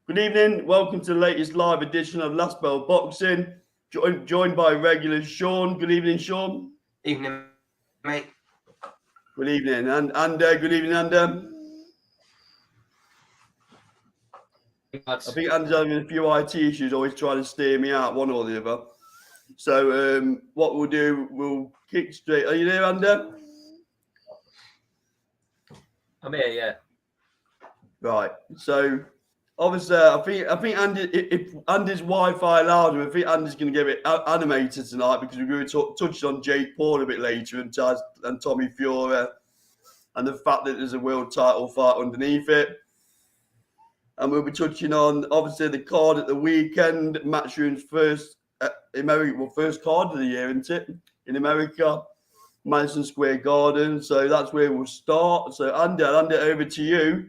Good evening. Welcome to the latest live edition of Last Bell Boxing. Joined by regular Sean. Good evening, Sean. Evening, mate. Good evening, and good evening, I think Andy's having a few IT issues, always trying to steer me out, one or the other. So what we'll do, we'll kick straight. Are you there, Andy? I'm here, yeah. Right. So obviously, I think Andy, if Andy's Wi-Fi allowed him, I think Andy's going to get a bit animated tonight because we're going to touch on Jake Paul a bit later and Tommy Fury and the fact that there's a world title fight underneath it. And we'll be touching on obviously the card at the weekend, Matchroom's first first card of the year, isn't it? In America, Madison Square Garden. So that's where we'll start. So Andy, I'll hand it over to you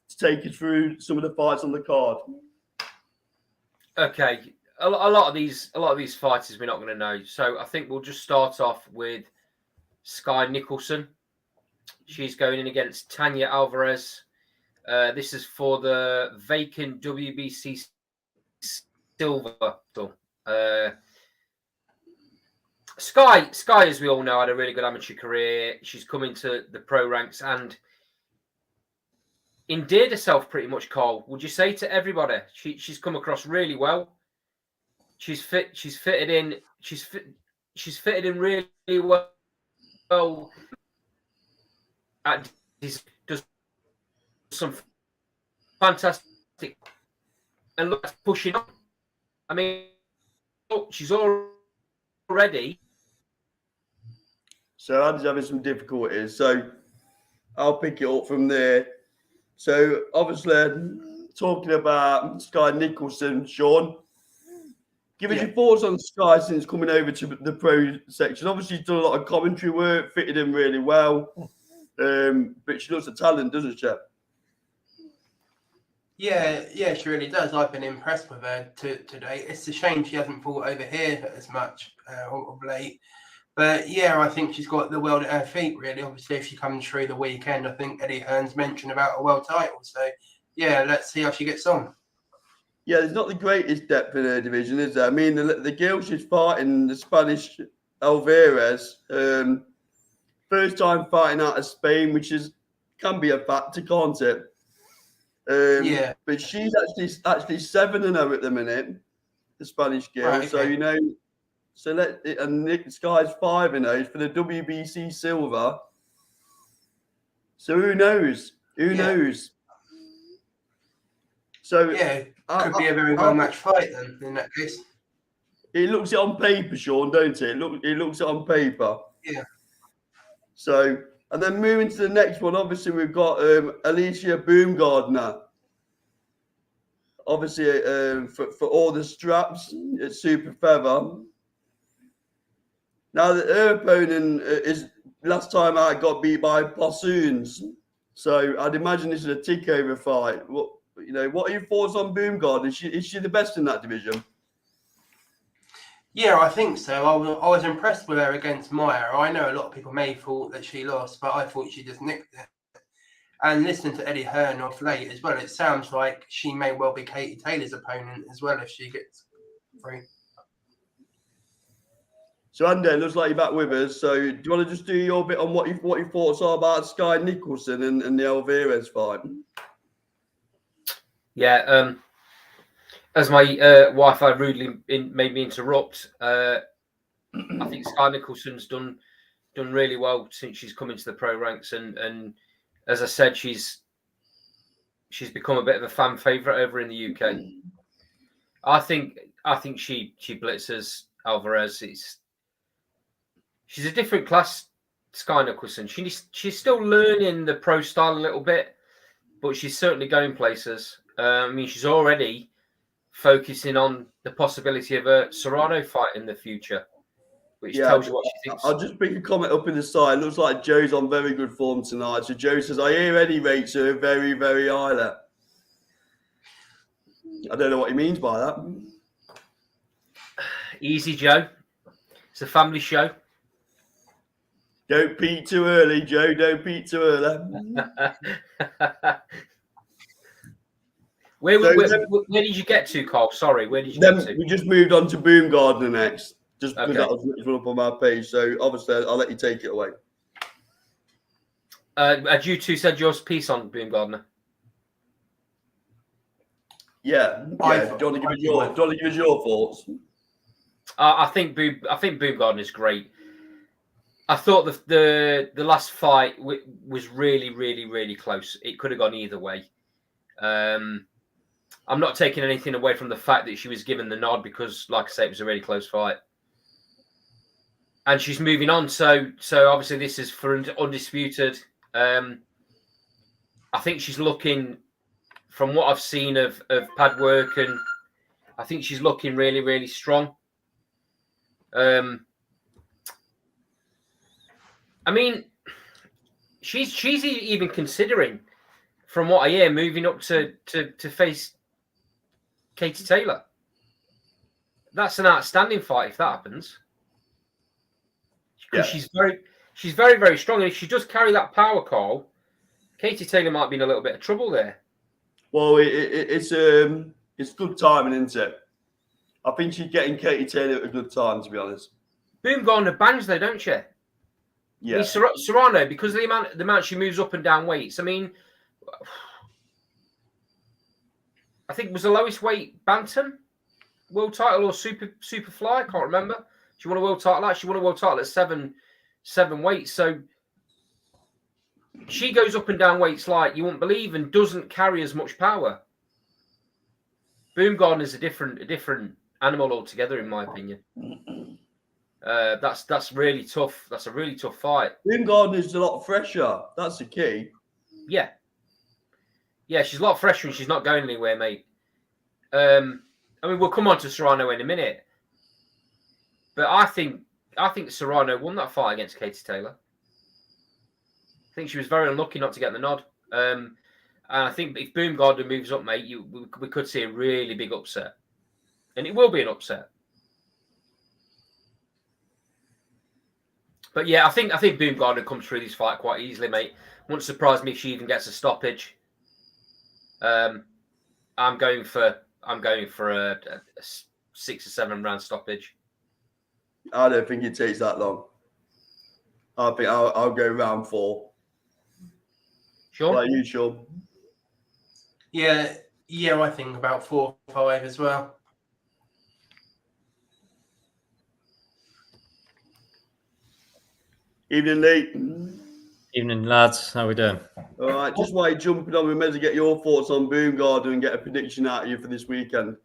to take us through some of the fights on the card. Okay, a lot of these fighters we're not going to know. So I think we'll just start off with Sky Nicholson. She's going in against Tanya Alvarez. This is for the vacant WBC silver. Sky, as we all know, had a really good amateur career. She's come into the pro ranks and endeared herself pretty much, Cole. Would you say to everybody? She's come across really well. She's fitted in really well. Does some fantastic and look pushing on. I mean, she's already. So Andy's having some difficulties. So I'll pick it up from there. So obviously, talking about Sky Nicholson, Sean, give us your thoughts on Sky since coming over to the pro section. Obviously, she's done a lot of commentary work, fitted in really well, but she looks a talent, doesn't she? Yeah, she really does. I've been impressed with her today. It's a shame she hasn't fought over here as much of late. But yeah, I think she's got the world at her feet, really. Obviously, if she comes through the weekend, I think Eddie Hearn's mentioned about a world title. So yeah, let's see how she gets on. Yeah, there's not the greatest depth in her division, is there? I mean, the girl she's fighting, the Spanish Alvarez, first time fighting out of Spain, which can be a factor, can't it? Yeah. But she's actually 7-0 at the minute, the Spanish girl. Right, okay. So and Sky's 5-0 for the WBC silver. So who knows? Who knows? So yeah, could be a very well matched fight then. In that case, it looks it on paper, Sean, don't it? It looks it on paper. Yeah. So and then moving to the next one, obviously we've got Alicia Baumgardner. Obviously, for all the straps at Super Feather. Now that her opponent is last time out got beat by Possoons, so I'd imagine this is a takeover fight. What are your thoughts on Baumgardner? Is she the best in that division? Yeah, I think so. I was impressed with her against Maya. I know a lot of people may have thought that she lost, but I thought she just nicked it. And listening to Eddie Hearn off late as well, it sounds like she may well be Katie Taylor's opponent as well if she gets free. So Andy, looks like you're back with us. So do you want to just do your bit on what your thoughts are about Sky Nicholson and the Alvarez fight? Yeah, as my Wi-Fi rudely made me interrupt, I think Sky Nicholson's done really well since she's come into the pro ranks, and as I said, she's become a bit of a fan favourite over in the UK. I think she blitzes Alvarez. She's a different class, Sky Nicholson. She's still learning the pro style a little bit, but she's certainly going places. I mean, she's already focusing on the possibility of a Serrano fight in the future, which tells you what she thinks. I'll just pick a comment up in the side. Looks like Joe's on very good form tonight. So Joe says, I hear Eddie rates her very, very highly. I don't know what he means by that. Easy, Joe. It's a family show. Don't peak too early, Joe. Don't peak too early. Where then- did you get to, Carl? Sorry, where did you Then get to? we just moved on to Boom Gardner next, just because Okay. that was next one up on my page. So obviously, I'll let you take it away. Had you two said your piece on Boom Gardner? Yeah. Do you want to give us your thoughts? I think Boom Gardner is great. I thought the last fight was really, really, really close. It could have gone either way. I'm not taking anything away from the fact that she was given the nod because, like I say, it was a really close fight. And she's moving on. So obviously this is for undisputed. I think she's looking, from what I've seen of pad work, and I think she's looking really, really strong. I mean, she's even considering, from what I hear, moving up to face Katie Taylor. That's an outstanding fight if that happens. Because she's very, very strong. And if she does carry that power, Carl, Katie Taylor might be in a little bit of trouble there. Well, it's good timing, isn't it? I think she's getting Katie Taylor at a good time, to be honest. Boom Gardner bangs though, don't you? Yeah. I mean, Serrano, because of the amount she moves up and down weights. I mean, I think it was the lowest weight bantam world title or super fly. I can't remember. She won a world title. She won a world title at seven weights. So she goes up and down weights like you wouldn't believe, and doesn't carry as much power. Boom Gardner's a different animal altogether, in my opinion. That's really tough. That's a really tough fight. Boom Gardner's a lot fresher. That's the key. Yeah, she's a lot fresher and she's not going anywhere, mate. I mean, we'll come on to Serrano in a minute, but I think Serrano won that fight against Katie Taylor. I think she was very unlucky not to get the nod. And I think if Boom Gardner moves up, mate, we could see a really big upset, and it will be an upset. But yeah, I think Boom Gardner comes through this fight quite easily, mate. Wouldn't surprise me if she even gets a stoppage. I'm going for a 6 or 7 round stoppage. I don't think it takes that long. I think I'll go round 4. Sure. Like you, Sean? Yeah, I think about 4 or 5 as well. Evening, Lee. Evening, lads. How we doing? All right, just while you're jumping on, we may as well get your thoughts on Boom Gardner and get a prediction out of you for this weekend.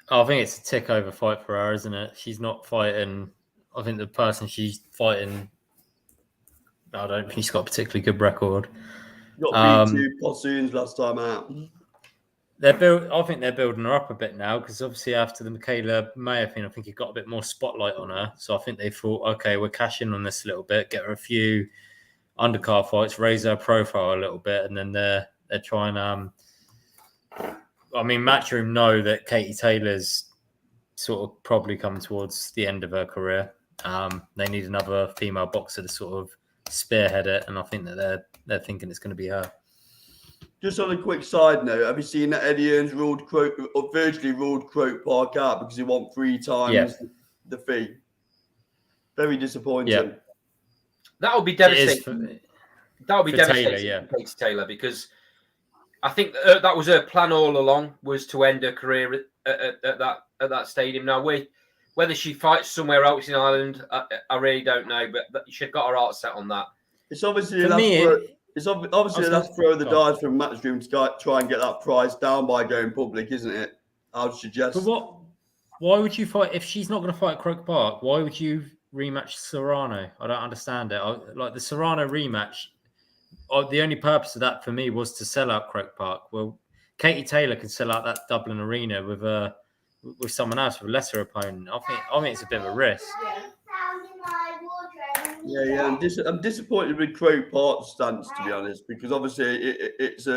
I think it's a tick over fight for her, isn't it? She's not fighting. I think the person she's fighting, I don't think she's got a particularly good record. Got beat 2 Possoons last time out. I think they're building her up a bit now because obviously after the Michaela Mayer thing, I think it got a bit more spotlight on her. So I think they thought, okay, we're cashing on this a little bit, get her a few undercard fights, raise her profile a little bit, and then they're trying. I mean, Matchroom know that Katie Taylor's sort of probably coming towards the end of her career. They need another female boxer to sort of spearhead it, and I think that they're thinking it's going to be her. Just on a quick side note, have you seen that Eddie Hearns virtually ruled Croke Park out because he won 3 times the fee? Very disappointing. Yeah. That would be devastating. That would be devastating Taylor, for Katie Taylor, because I think that was her plan all along, was to end her career at that stadium. Now, whether she fights somewhere else in Ireland, I really don't know, but she's got her heart set on that. It's obviously the last throw of the dice from Matchroom to try and get that price down by going public, isn't it? I would suggest. But why would you fight if she's not going to fight at Croke Park? Why would you rematch Serrano? I don't understand it. Like the Serrano rematch, the only purpose of that for me was to sell out Croke Park. Well, Katie Taylor can sell out that Dublin arena with someone else, with a lesser opponent. I think it's a bit of a risk. Yeah. I'm disappointed with Croke Park's stance, to be honest, because obviously it's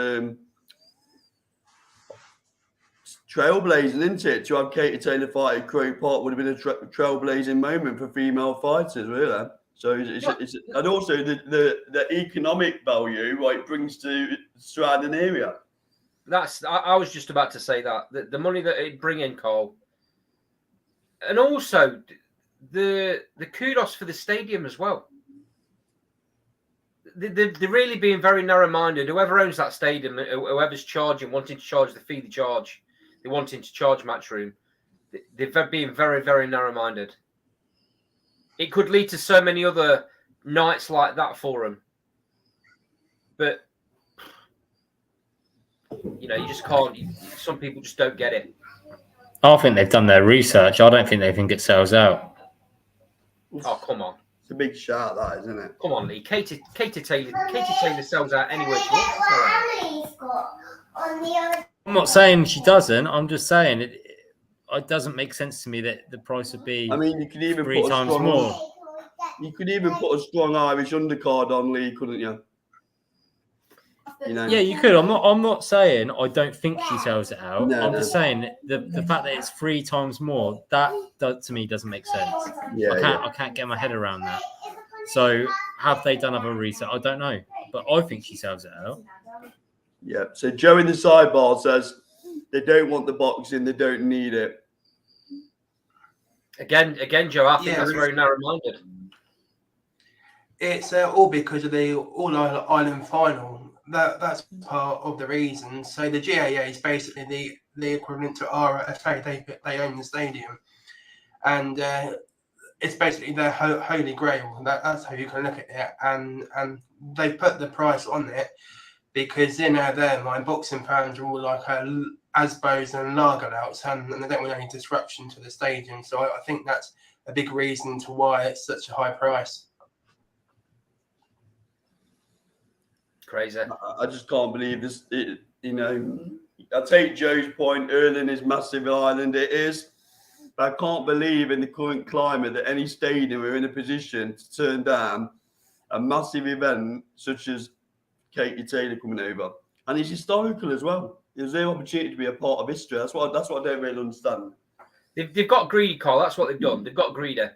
trailblazing, isn't it? To have Katie Taylor fight at Croke Park would have been a trailblazing moment for female fighters, really. So it's and also the economic value it brings to the surrounding area. I was just about to say that the money that it bring in, Cole, and also the kudos for the stadium as well. They're really being very narrow-minded. Whoever owns that stadium, whoever's wanting to charge the fee they charge, they're wanting to charge Matchroom. They're being very, very narrow-minded. It could lead to so many other nights like that for them. But, you just can't. Some people just don't get it. I think they've done their research. I don't think they think it sells out. Oh, come on. It's a big shout, that, isn't it? Come on, Lee. Katie Taylor sells out anywhere she wants to sell out. I'm not saying she doesn't. I'm just saying it doesn't make sense to me that the price would be I mean, you could even 3 put times more. You could even put a strong Irish undercard on Lee, couldn't you? Yeah, you could. I'm not saying I don't think she sells it out. No, I'm just saying the fact that it's 3 times more, that to me doesn't make sense. Yeah, I can't get my head around that. So have they done other research? I don't know, but I think she sells it out. Yeah. So Joe in the sidebar says they don't want the boxing, they don't need it. Again, Joe, I think that's Yeah. very narrow-minded. It's all because of the All-Ireland final. That's part of the reason. So the GAA is basically the equivalent to RFA. They own the stadium, and it's basically their holy grail. That's how you can look at it. And they put the price on it because in their mind, boxing fans are all like Asbos and Lagerlouts, and they don't want any disruption to the stadium. So I think that's a big reason to why it's such a high price. Crazy. I just can't believe this. I take Joe's point. Ireland is massive island. It is. But I can't believe in the current climate that any stadium are in a position to turn down a massive event such as Katie Taylor coming over. And it's historical as well. There's their opportunity to be a part of history. That's what I don't really understand. They've got greedy, Carl. That's what they've done. They've got greedy.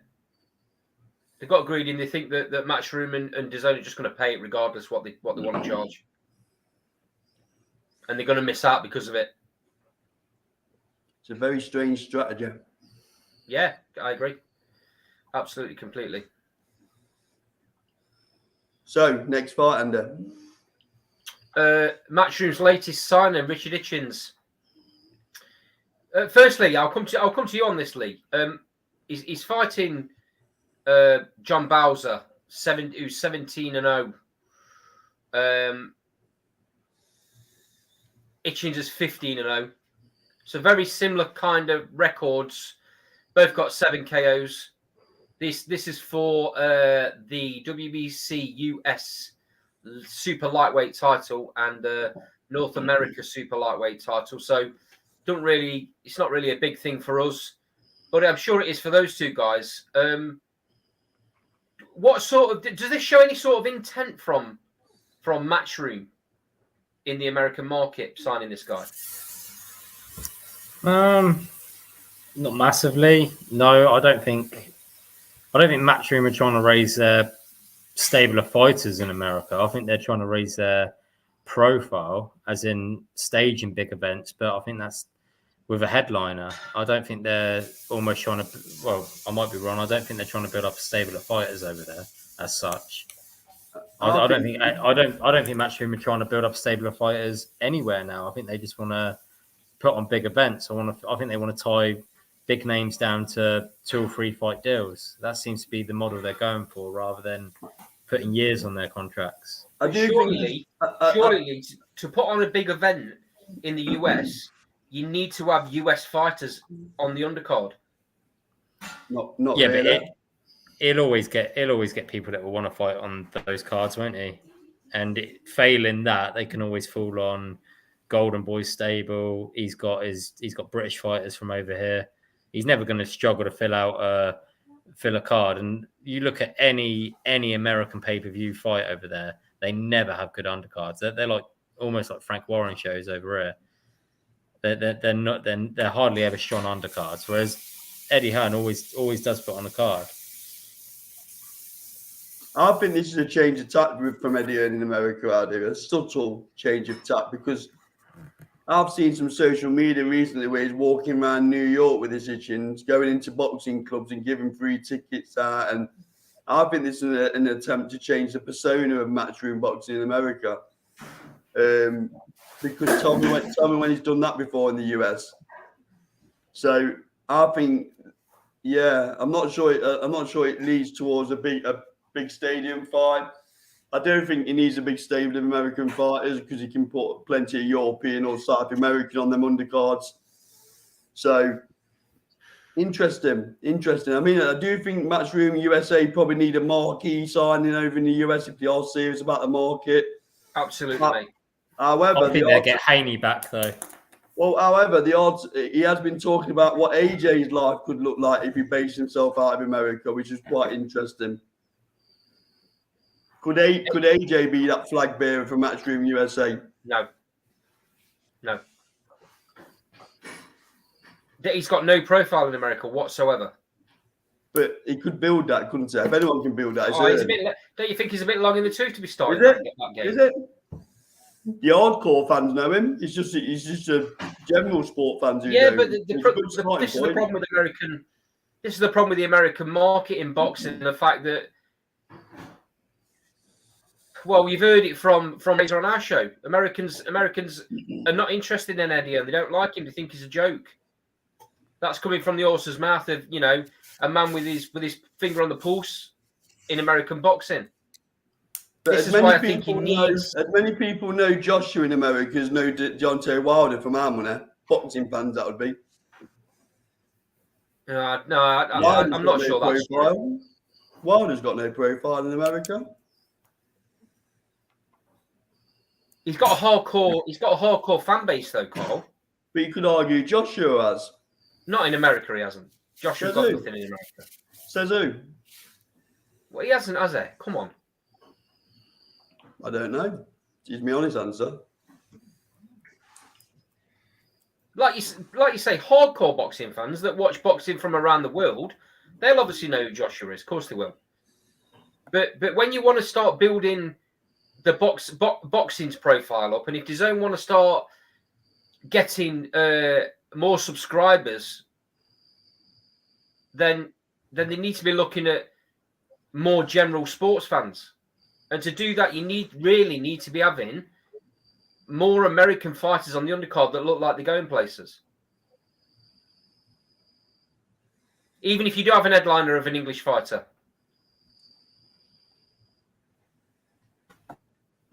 They've got greedy, and they think that Matchroom and DAZN are just going to pay it regardless what they want to charge, and they're going to miss out because of it. It's a very strange strategy. Yeah, I agree. Absolutely, completely. So next fight, Andy. Matchroom's latest signing, Richard Hitchens. Firstly, I'll come to you on this, Lee. He's fighting John Bowser, who's 17-0. Hitchens is 15-0. So very similar kind of records. Both got 7 KOs. This is for the WBC US Super Lightweight title and North America Super Lightweight title. So it's not really a big thing for us, but I'm sure it is for those two guys. What sort of does this show any sort of intent from Matchroom in the American market signing this guy? Not massively. No, I don't think Matchroom are trying to raise their stable of fighters in America. I think they're trying to raise their profile, as in staging big events. But I think that's with a headliner. I don't think they're almost trying to. Well, I might be wrong. I don't think they're trying to build up a stable of fighters over there as such. I don't think Matchroom are trying to build up a stable of fighters anywhere now. I think they just want to put on big events. I think they want to tie big names down to 2 or 3 fight deals. That seems to be the model they're going for, rather than putting years on their contracts. Surely, to put on a big event in the US, you need to have US fighters on the undercard. Not Yeah, really. but he'll always get people that will want to fight on those cards, won't he? And failing that, they can always fall on Golden Boy stable. He's got British fighters from over here. He's never going to struggle to fill a card. And you look at any American pay-per-view fight over there, they never have good undercards. They're like almost like Frank Warren shows over here. They're hardly ever strong undercards. Whereas Eddie Hearn always does put on a card. I think this is a change of tack from Eddie Hearn in America. A subtle change of tack, because I've seen some social media recently where he's walking around New York with his hitchings, going into boxing clubs and giving free tickets out. And I think this is an attempt to change the persona of matchroom boxing in America. Because tell me when he's done that before in the US. So I think, yeah, I'm not sure it leads towards a big stadium fight. I don't think he needs a big stable of American fighters because he can put plenty of European or South American on them undercards. So interesting. I mean, I do think Matchroom USA probably need a marquee signing over in the US if they are serious about the market. Absolutely, mate. However, I think they'll get Haney back though. Well, however, the odds, he has been talking about what AJ's life could look like if he based himself out of America, which is quite interesting. Could AJ be that flag bearer for Matchroom USA? No. He's got no profile in America whatsoever. But he could build that, couldn't he? If anyone can build that, don't you think he's a bit long in the tooth to be starting Is it? that game? Is it? The hardcore fans know him. He's just a general sport fans who Yeah, know but him. this is the problem with American. This is the problem with the American market in boxing. The fact that, well, we've heard it from later on our show. Americans are not interested in Eddie, and they don't like him. They think he's a joke. That's coming from the horse's mouth of a man with his finger on the pulse in American boxing. But this is why I think he needs. As many people know Joshua in America as know Deontay Wilder from our money. Boxing fans, that would be. I'm not sure that's true. Wilder's got no profile in America. He's got a hardcore fan base though, Carl. But you could argue Joshua has. Not in America, he hasn't. Joshua's got nothing in America. Says who? Well, he hasn't, has he? Come on. I don't know. Here's my honest answer. Like you say, hardcore boxing fans that watch boxing from around the world, they'll obviously know who Joshua is. Of course they will. But when you want to start building the boxing's profile up, and if DAZN want to start getting more subscribers, then they need to be looking at more general sports fans. And to do that, you really need to be having more American fighters on the undercard that look like they're going places. Even if you do have an headliner of an English fighter.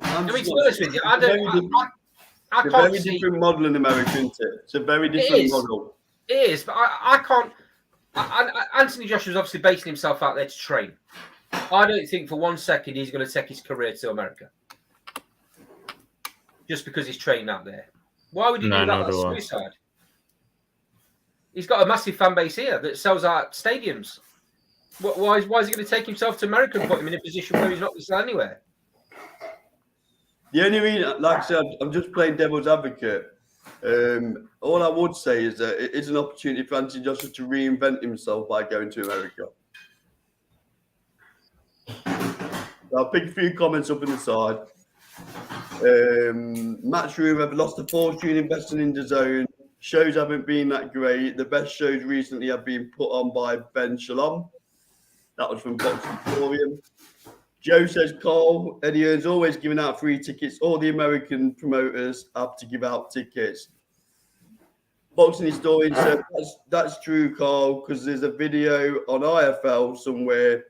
I mean, to be honest with you, I can't very see... different model in America, isn't it? It's a very different model. It is, but I can't... Anthony Joshua's obviously basing himself out there to train. I don't think for 1 second he's going to take his career to America. Just because he's training out there. Why would you do that? That's suicide. He's got a massive fan base here that sells out stadiums. Why is he going to take himself to America and put him in a position where he's not going to sell anywhere? The only reason, like I said, I'm just playing devil's advocate. All I would say is that it is an opportunity for Anthony Joshua to reinvent himself by going to America. I'll pick a few comments up in the side. Matchroom have lost a fortune investing in DAZN. Shows haven't been that great. The best shows recently have been put on by Ben Shalom. That was from Boxing Forum. Joe says, Carl, Eddie Hearn's always giving out free tickets. All the American promoters have to give out tickets. Boxing Historian said, that's true, Carl, because there's a video on IFL somewhere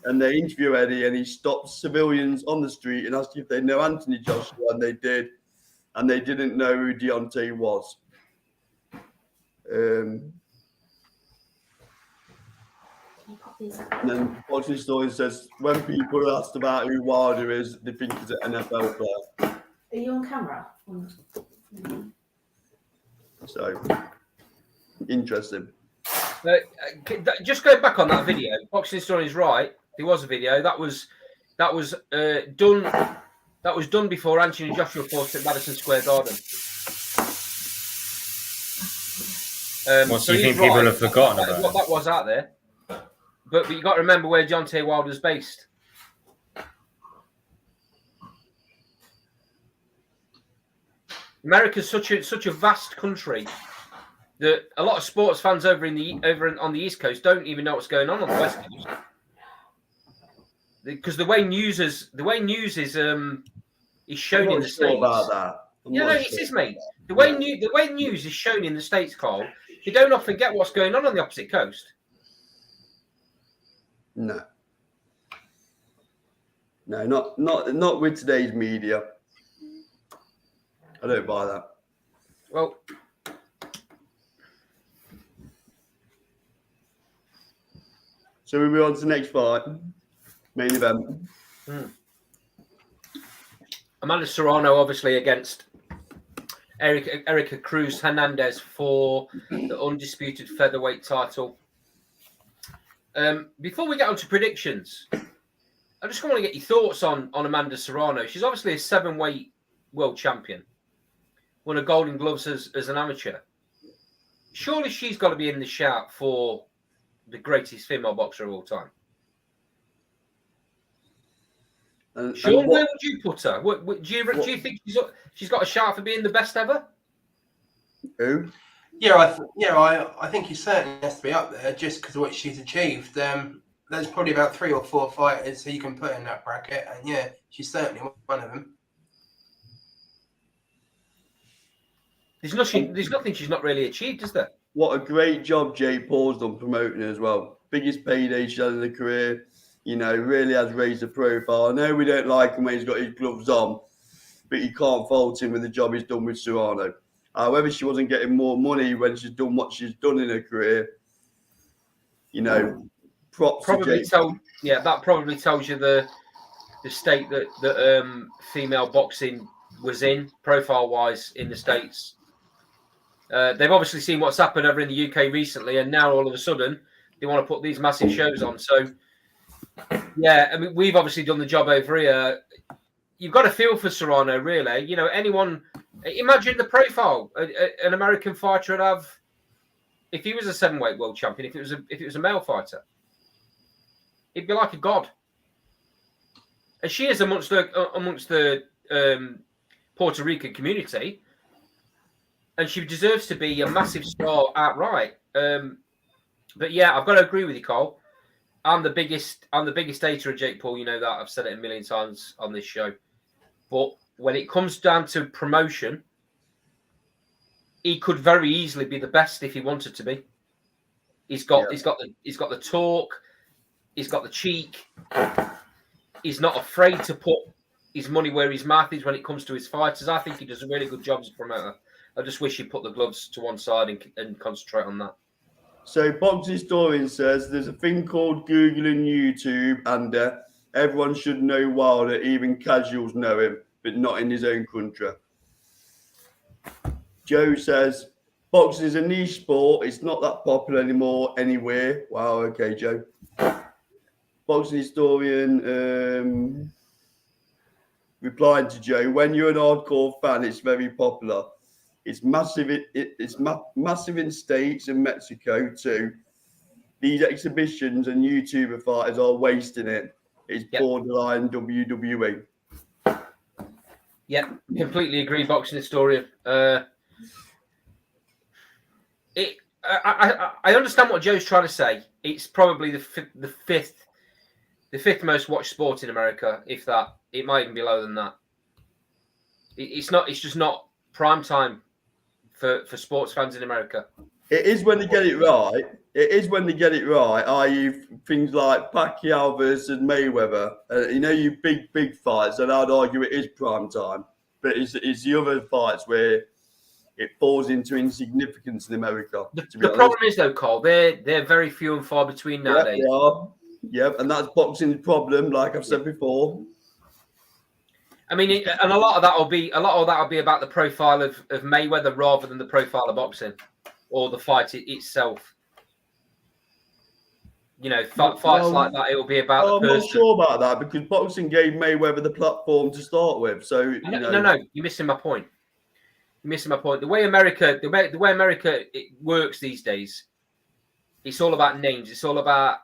and they interview Eddie and he stopped civilians on the street and asked if they know Anthony Joshua, and they did. And they didn't know who Deontay was. And then Boxing Historian says, when people are asked about who Wilder is, they think he's an NFL player. Are you on camera? So, interesting. Just going back on that video, Boxing Historian is right. There was a video that was done. That was done before Anthony Joshua fought at Madison Square Garden. So you think people have forgotten about what that was out there? But you got to remember where Deontay Wilder's based. America's such a vast country that a lot of sports fans on the East Coast don't even know what's going on the West Coast, because the way news is shown I'm in not the sure States. about that. I'm Yeah, not no, sure. it is, mate. The way news is shown in the States, Carl, you don't often get what's going on the opposite coast. No. No, not with today's media. I don't buy that. Well, So we move on to the next fight, main event. Amanda Serrano, obviously, against Erica Cruz Hernandez for the undisputed featherweight title. Before we get on to predictions, I just want to get your thoughts on Amanda Serrano. She's obviously a 7-weight world champion, won a Golden Gloves as an amateur. Surely she's got to be in the shout for the greatest female boxer of all time. Sean, where would you put her? Do you think she's got a shout for being the best ever? Who? Yeah, I think he certainly has to be up there just because of what she's achieved. There's probably about 3 or 4 fighters who you can put in that bracket, and yeah, she's certainly one of them. There's nothing she's not really achieved, is there? What a great job Jake Paul's done promoting her as well. Biggest payday she's had in her career. You know, really has raised the profile. I know we don't like him when he's got his gloves on, but you can't fault him with the job he's done with Serrano. However, she wasn't getting more money when she's done what she's done in her career. You know, props to Jake. That probably tells you the state that female boxing was in, profile-wise, in the States. They've obviously seen what's happened over in the UK recently, and now all of a sudden they want to put these massive shows on. So, yeah, I mean, we've obviously done the job over here. You've got to feel for Serrano, really. You know, anyone. Imagine the profile an American fighter would have if he was a 7-weight world champion. If it was a male fighter, it'd be like a god. And she is amongst the Puerto Rican community, and she deserves to be a massive star outright. But yeah, I've got to agree with you, Cole. I'm the biggest hater of Jake Paul. You know that. I've said it a million times on this show. But when it comes down to promotion, he could very easily be the best if he wanted to be. He's got the talk. He's got the cheek. He's not afraid to put his money where his mouth is when it comes to his fighters. I think he does a really good job as a promoter. I just wish he'd put the gloves to one side and concentrate on that. So, Boxing Historian says there's a thing called Googling YouTube, and everyone should know Wilder, even casuals know him, but not in his own country. Joe says boxing is a niche sport. It's not that popular anymore anywhere. Wow, okay, Joe. Boxing Historian replied to Joe, when you're an hardcore fan, it's very popular. It's massive. It's massive in States and Mexico too. These exhibitions and YouTuber fighters are wasting it. It's borderline WWE. Yeah, completely agree. Boxing Historian. I understand what Joe's trying to say. It's probably the fifth most watched sport in America, if that. It might even be lower than that. It's not. It's just not prime time for sports fans in America. It is when they get it right. It is when they get it right. I.e., things like Pacquiao versus Mayweather. You know, you big fights, and I'd argue it is prime time. But it's the other fights where it falls into insignificance in America. The problem is, though, Cole, they're very few and far between nowadays. Yep, they are. Yep, and that's boxing's problem, like I've said before. I mean, and a lot of that will be about the profile of Mayweather rather than the profile of boxing or the fight itself. You know, fights like that, it will be about the person. I'm not sure about that because boxing gave Mayweather the platform to start with. So no, you're missing my point. You're missing my point. The way America it works these days, it's all about names. It's all about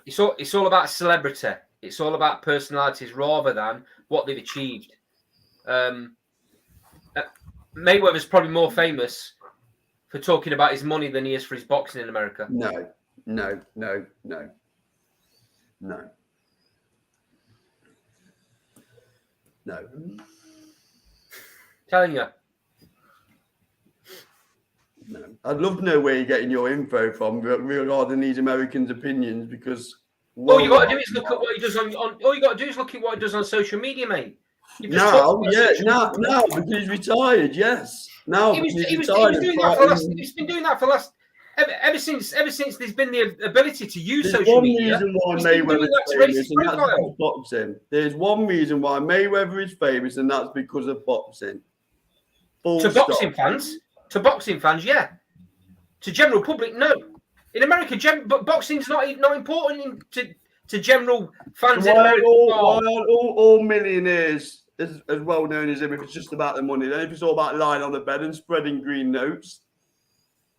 it's all about celebrity. It's all about personalities rather than what they've achieved. Mayweather's probably more famous for talking about his money than he is for his boxing in America. No. Telling you. No. I'd love to know where you're getting your info from regarding these Americans' opinions, because All you got to do is look at what he does on. All you got to do is look at what he does on social media, mate. now, because he's retired. Yes, now He's he's been retired. doing that for the last. He's been doing that for the last. Ever since there's been the ability to use There's social one media. reason why he's been doing Mayweather that to is raise famous, his and that's profile. because of boxing. There's one reason why Mayweather is famous, and that's because of boxing. Full To stop. boxing fans, yeah. To general public, no. In America, but boxing's not important to general fans in Why America. aren't all millionaires as well known as him if it's just about the money? Then if it's all about lying on the bed and spreading green notes.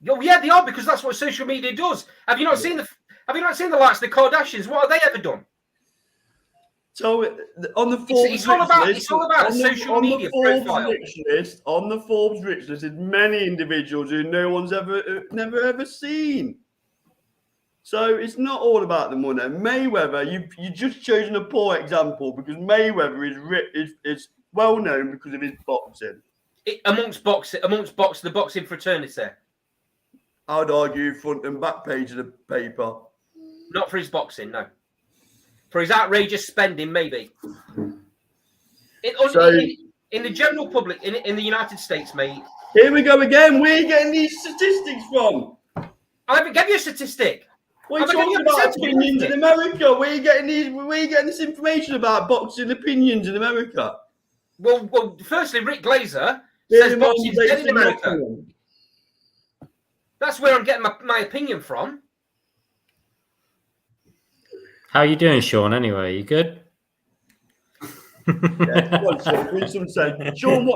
Oh yeah, they are, because that's what social media does. Have you not seen the likes of the Kardashians? What have they ever done? So on the Forbes It's all about on the- social on the media Forbes profile. rich list, on the Forbes rich list, there's many individuals who no one's never ever seen. So it's not all about the money. Mayweather, you just chosen a poor example, because Mayweather is well known because of his boxing. Amongst the boxing fraternity, I'd argue front and back page of the paper. not for his boxing, no. For his outrageous spending, maybe. In the general public, in the United States, mate. Here we go again. Where are you getting these statistics from? I haven't given you a statistic. We're Have I given talking you a about percentage? opinions in America. Where are you getting this information about boxing opinions in America? Well, firstly, Rick Glazer Bear says in mind boxing's based dead in in America. Nottingham. That's where I'm getting my opinion from. How you doing, Sean? Anyway, you good? Yeah, come on, Sean, bring some sense. Sean,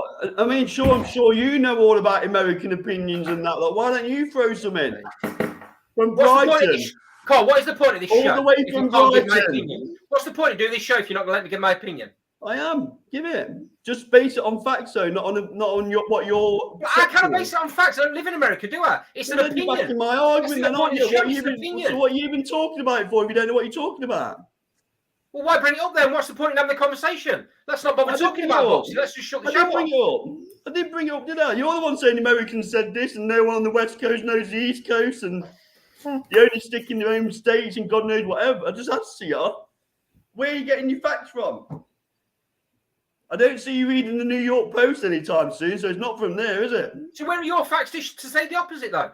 Sean, I'm sure you know all about American opinions and that. Like, why don't you throw some in? From What's the point of Brighton. this? Carl, what is the point of this All show? the way if from you can't give my Brighton. opinion? What's the point of doing this show if you're not going to let me give my opinion? I am. Give it. Just base it on facts, though, not on what your. But I can't base it on facts. I don't live in America, do I? It's an You're backing opinion. my argument, That's then, the aren't point you? of the show, What it's an opinion. so what are you even talking about it for if you don't know what you're talking about? Well, why bring it up then? What's the point in having the conversation? Let's not bother I didn't talking bring about it up. boxing. Let's just shut the I show didn't bring off. it up. I didn't bring it up, did I? You're the one saying Americans said this and no one on the West Coast knows the East Coast and you only stick in your own states and God knows whatever. I just asked you, where are you getting your facts from? I don't see you reading the New York Post anytime soon, so it's not from there, is it? So where are your facts to say the opposite, though?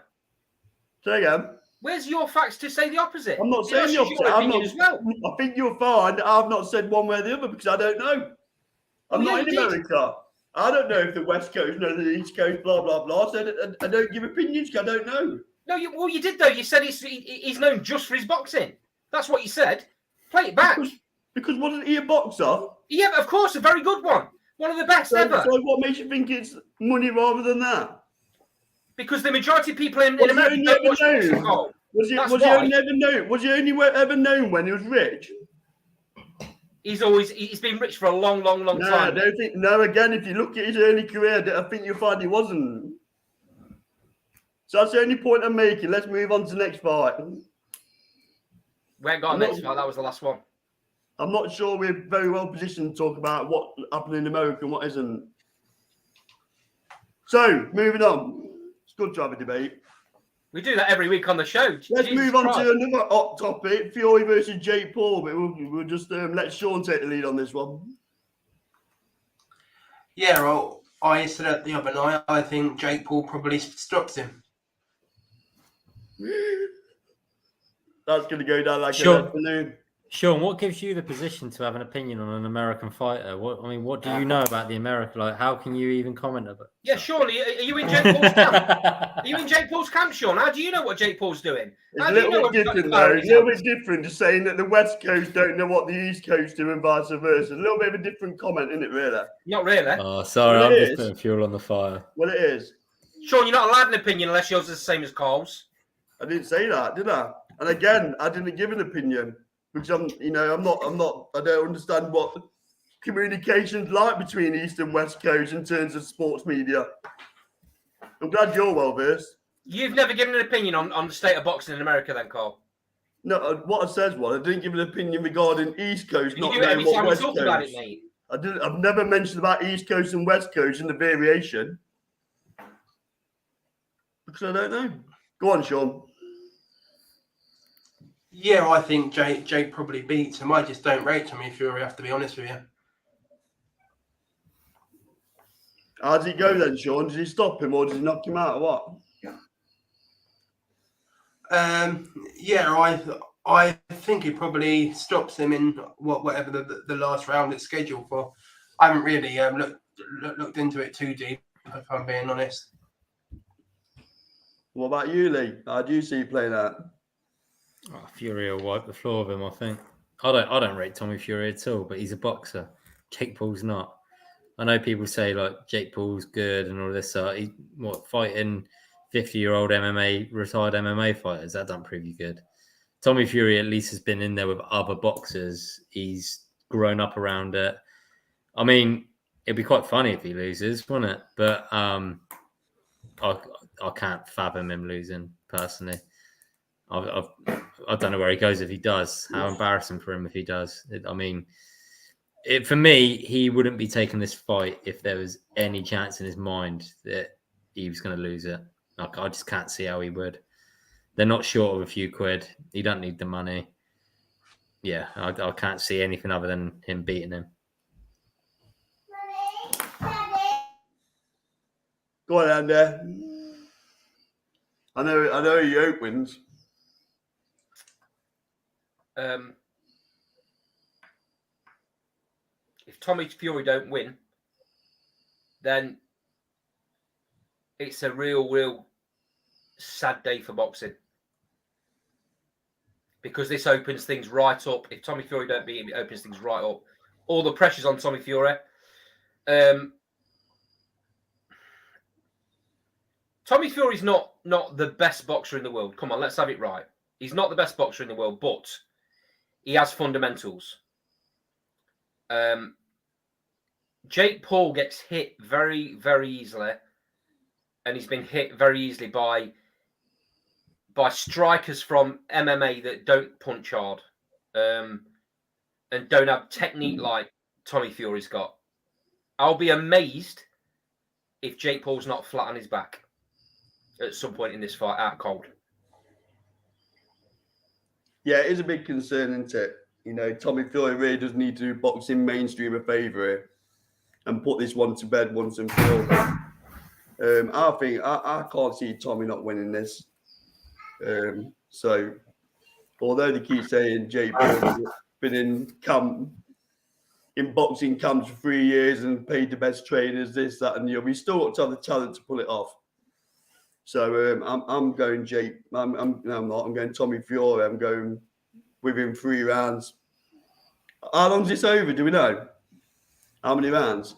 Say again. Where's your facts to say the opposite? I'm not You know, saying the it's your opposite. I'm opinion not, as well. I think you're fine. I've not said one way or the other because I don't know. I'm Well, not yeah, in you did. America. I don't know if the West Coast knows the East Coast, blah, blah, blah. So I don't give opinions because I don't know. No, you did though. You said he's known just for his boxing. That's what you said. Play it back. Because wasn't he a boxer? Yeah, of course, a very good one. One of the best ever. So what makes you think it's money rather than that? Because the majority of people in Was he America only don't ever watch boxing. known? Carl. Was he That's only why. ever known? Was he only ever known when he was rich? He's been rich for a long No, I time. don't think. No, again, if you look at his early career, I think you'll find he wasn't. So that's the only point I'm making. Let's move on to the next fight. We ain't got a next fight. That was the last one. I'm not sure we're very well positioned to talk about what happened in America and what isn't. So, moving on. It's good to have a debate. We do that every week on the show. Let's Jesus move on Christ. to another hot topic, Fury versus Jake Paul. But we'll just let Sean take the lead on this one. Yeah, well, I said it the other night. I think Jake Paul probably stops him. That's going to go down like Sure. an afternoon. Sean, what gives you the position to have an opinion on an American fighter? What do you know about the American? Like, how can you even comment about? Yeah, Sean, are you in Jake Paul's camp? Are you in Jake Paul's camp, Sean? How do you know what Jake Paul's doing? It's How a do you know little bit what different, though. A little bit different to saying that the West Coast don't know what the East Coast do and vice versa. A little bit of a different comment, isn't it, really? Not really. Oh, sorry, Well, I'm it just is. putting fuel on the fire. Well, it is. Sean, you're not allowed an opinion unless yours is the same as Carl's. I didn't say that, did I? And again, I didn't give an opinion. Because I don't understand what communication's like between East and West Coast in terms of sports media. I'm glad you're well versed. You've never given an opinion on the state of boxing in America, then, Carl? No, what I said was I didn't give an opinion regarding East Coast, You not do it every knowing time what we West talk about it, Coast. mate. I've never mentioned about East Coast and West Coast and the variation because I don't know. Go on, Sean. Yeah, I think Jake probably beats him. I just don't rate Tommy Fury, I have to be honest with you. How does he go then, Sean? Does he stop him or does he knock him out or what? Yeah, I think he probably stops him in whatever the last round it's scheduled for. I haven't really looked into it too deep, if I'm being honest. What about you, Lee? How do you see you playing that? Oh, Fury will wipe the floor of him, I think. I don't rate Tommy Fury at all, but he's a boxer. Jake Paul's not. I know people say like Jake Paul's good and all this. He's fighting 50-year-old retired MMA fighters. That doesn't prove you good. Tommy Fury at least has been in there with other boxers. He's grown up around it. I mean, it'd be quite funny if he loses, wouldn't it? But I can't fathom him losing personally. I don't know where he goes if he does. How embarrassing for him if he does. For me, he wouldn't be taking this fight if there was any chance in his mind that he was going to lose it. Like, I just can't see how he would. They're not short of a few quid. He don't need the money. Yeah, I can't see anything other than him beating him. Go on, Andy. I know he opens. If Tommy Fury don't win, then it's a real sad day for boxing. Because this opens things right up. If Tommy Fury don't beat him, it opens things right up. All the pressure's on Tommy Fury. Tommy Fury's not the best boxer in the world. Come on, let's have it right. He's not the best boxer in the world, but he has fundamentals. Jake Paul gets hit very, very easily, and he's been hit very easily by strikers from MMA that don't punch hard and don't have technique like Tommy Fury's got. I'll be amazed if Jake Paul's not flat on his back at some point in this fight, out cold. Yeah, it is a big concern, isn't it? You know, Tommy Fury really does need to do boxing mainstream a favour here and put this one to bed once and for all. I think I can't see Tommy not winning this. So, although they keep saying Jake Paul's been in boxing camps for 3 years and paid the best trainers, this, that, and the other, he's still got to have the talent to pull it off. So I'm going Jake. I'm not. I'm going Tommy Fury. I'm going within 3 rounds. How long's this over? Do we know? How many rounds?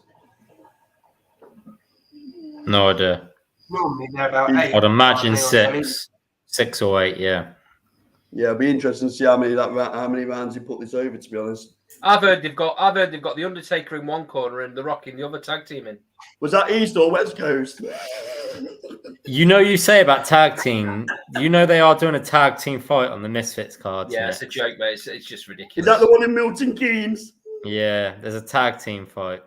No idea. Normally they're about 8. I'd imagine aren't they, or something? 6 or 8. Yeah. Yeah, it'll be interesting to see how many rounds he put this over. To be honest, I've heard they've got the Undertaker in one corner and The Rock in the other tag team in. was that East or West Coast? You say about tag team. They are doing a tag team fight on the Misfits cards. Yeah, it's a joke, mate. It's just ridiculous. Is that the one in Milton Keynes? Yeah, there's a tag team fight.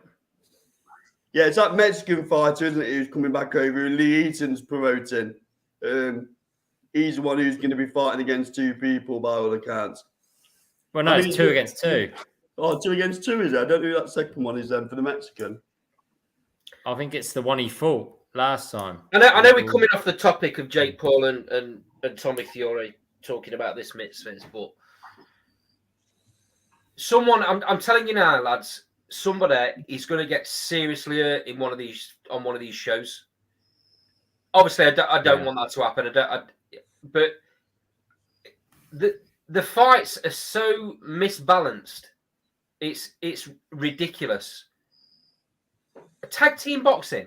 Yeah, it's that Mexican fighter, isn't it? Who's coming back over? Lee Eaton's promoting. He's the one who's going to be fighting against 2 people by all accounts. Well, no, it's 2 against 2. Oh, 2 against 2 is it? I don't know who that second one is then for the Mexican. I think it's the one he fought last time. I know we're coming off the topic of Jake Paul and Tommy Fury talking about this Misfits, but someone, I'm telling you now, lads, somebody is going to get seriously hurt in one of these shows. Obviously, I don't want that to happen. But the fights are so misbalanced. It's ridiculous. Tag team boxing,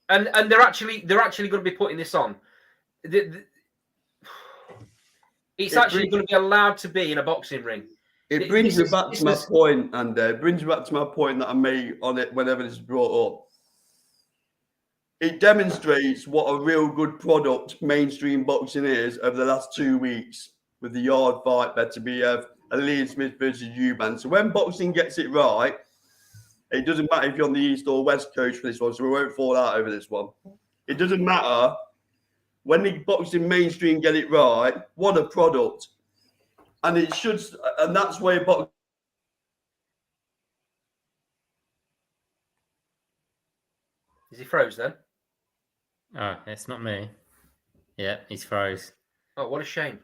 and they're actually going to be putting this on. It's It actually brings- going to be allowed to be in a boxing ring. It This brings me is- back this to my is- point, and it brings me back to my point that I made on it whenever it's brought up. It demonstrates what a real good product mainstream boxing is over the last 2 weeks with the yard fight better be a Liam Smith versus Eubank. So when boxing gets it right, it doesn't matter if you're on the East or West Coast for this one, so we won't fall out over this one. It doesn't matter. When the boxing mainstream get it right, what a product. And it should, and that's where boxing. Is he froze then? Oh, it's not me. Yeah, he's froze. Oh, what a shame.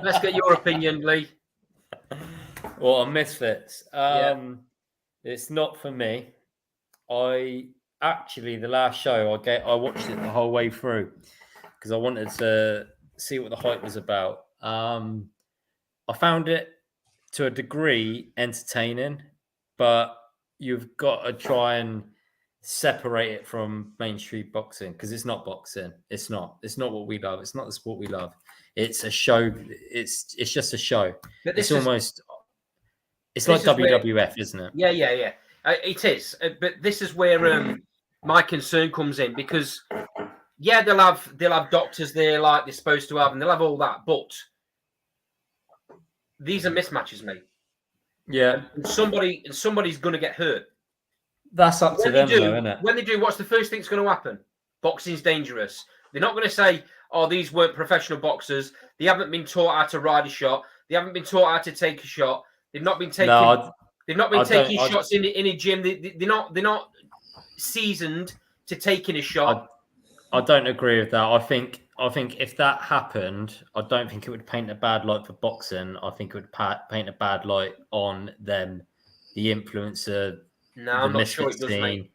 Let's get your opinion, Lee. Well, on Misfits. Yeah. It's not for me. I actually the last show I watched it the whole way through because I wanted to see what the hype was about. I found it to a degree entertaining, but you've got to try and separate it from mainstream boxing because it's not boxing. It's not what we love. It's not the sport we love. It's a show. It's just a show. But It's this is, almost. It's this like is where- WWF, isn't it? yeah. It is. But this is where my concern comes in because, yeah, they'll have doctors there like they're supposed to have, and they'll have all that. But these are mismatches, mate. Yeah, And somebody's going to get hurt. that's up to When them, they do, though, isn't it? when they do, what's the first thing that's going to happen? Boxing's dangerous. They're not going to say, "Oh, these weren't professional boxers. They haven't been taught how to ride a shot. They haven't been taught how to take a shot. They've not been taking. They've not been I don't- taking shots in a gym. They're not seasoned to taking a shot." I don't agree with that. I think if that happened, I don't think it would paint a bad light for boxing. I think it would paint a bad light on them, the influencer, No, the I'm not sure it misfit does, scene. mate.